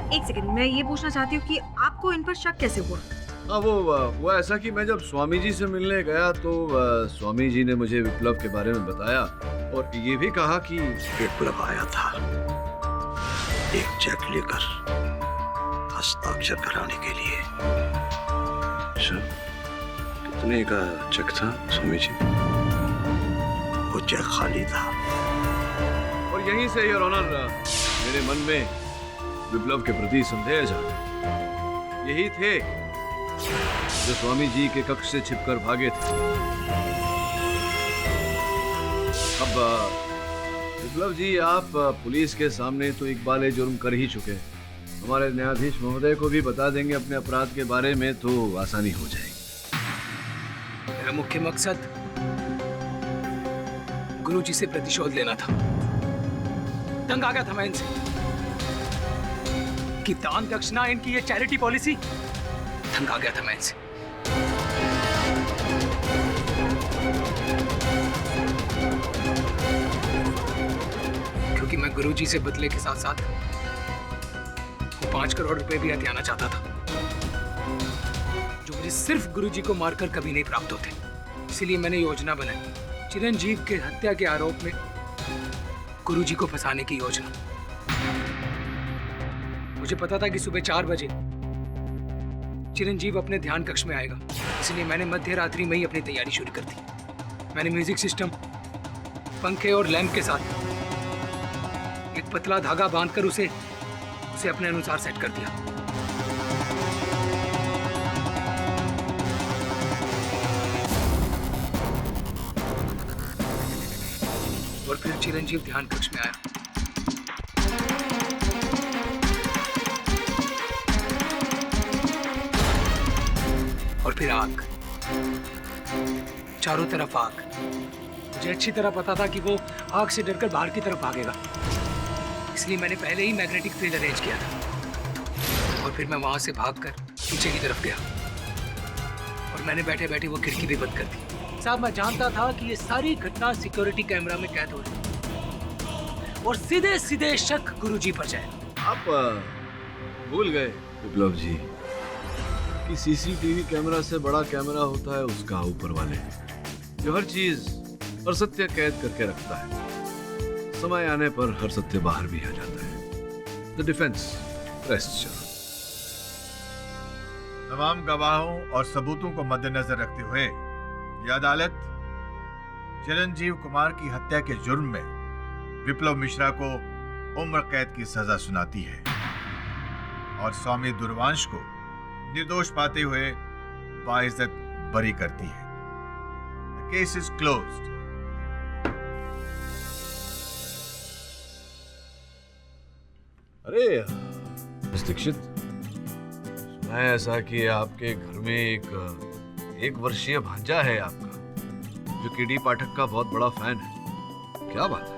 एक सेकंड, मैं ये पूछना चाहती हूँ कि आपको इन पर शक कैसे हुआ? हाँ, वो ऐसा कि मैं जब स्वामी जी से मिलने गया तो स्वामी जी ने मुझे विप्लव के बारे में बताया और ये भी कहा कि विप्लव आया था एक चेक लेकर हस्ताक्षर कराने के लिए। अच्छा, कितने का चेक था स्वामी जी? वो चेक खाली था। और यहीं से योर ऑनर मेरे मन में विप्लव के प्रति संदेह जागा। यही थे जो स्वामी जी के कक्ष से छिपकर भागे थे। अब विप्लव जी, आप पुलिस के सामने तो इकबाल जुर्म कर ही चुके हैं। हमारे न्यायाधीश महोदय को भी बता देंगे अपने अपराध के बारे में तो आसानी हो जाएगी। मेरा मुख्य मकसद गुरुजी से प्रतिशोध लेना था। तंग आ गया था मैं इनसे कि दान दक्षिणा इनकी ये चैरिटी पॉलिसी, तंग आ गया था मैं इनसे। क्योंकि मैं गुरुजी से बदले के साथ साथ 5 करोड़ रुपए भी हथियाना चाहता था, जो मुझे सिर्फ गुरुजी को मारकर कभी नहीं प्राप्त होते। इसलिए मैंने योजना बनाई, चिरंजीव के हत्या के आरोप में गुरुजी को फंसाने की योजना। मुझे पता था कि सुबह 4 बजे चिरंजीव अपने ध्यान कक्ष में आएगा, इसलिए मैंने मध्य रात्रि में ही अपनी तैयारी शुरू कर दी। मैंने म्यूजिक सिस्टम, पंखे और लैंप के साथ एक पतला धागा बांधकर उसे अपने अनुसार सेट कर दिया। और फिर चिरंजीव ध्यान कक्ष में आया। और फिर आग, चारों तरफ आग। मुझे अच्छी तरह पता था कि वो आग से डरकर बाहर की तरफ भागेगा, इसलिए मैंने पहले ही मैग्नेटिक फील्ड अरेंज किया था। और फिर मैं वहां से भागकर पीछे की तरफ गया और मैंने बैठे बैठे वो खिड़की भी बंद कर दी। साहब, मैं जानता था कि ये सारी घटना सिक्योरिटी कैमरा में कैद हो रही है। और सीधे सीधे शक गुरुजी पर जाए। आप भूल गए विप्लव जी कि सीसीटीवी कैमरा से बड़ा कैमरा होता है उसका ऊपर वाले, जो हर चीज और सत्य कैद करके रखता है। समय आने पर हर सत्य बाहर भी आ जाता है। The defence rest. तमाम गवाहों और सबूतों को मद्देनजर रखते हुए यह अदालत चिरंजीव कुमार की हत्या के जुर्म में विप्लव मिश्रा को उम्र कैद की सजा सुनाती है और स्वामी दुर्वांश को निर्दोष पाते हुए बाइज्जत बरी करती है। The case is closed. अरे मिस दीक्षित, सुना है ऐसा कि आपके घर में एक वर्षीय भांजा है आपका, जो केडी पाठक का बहुत बड़ा फैन है। क्या बात है?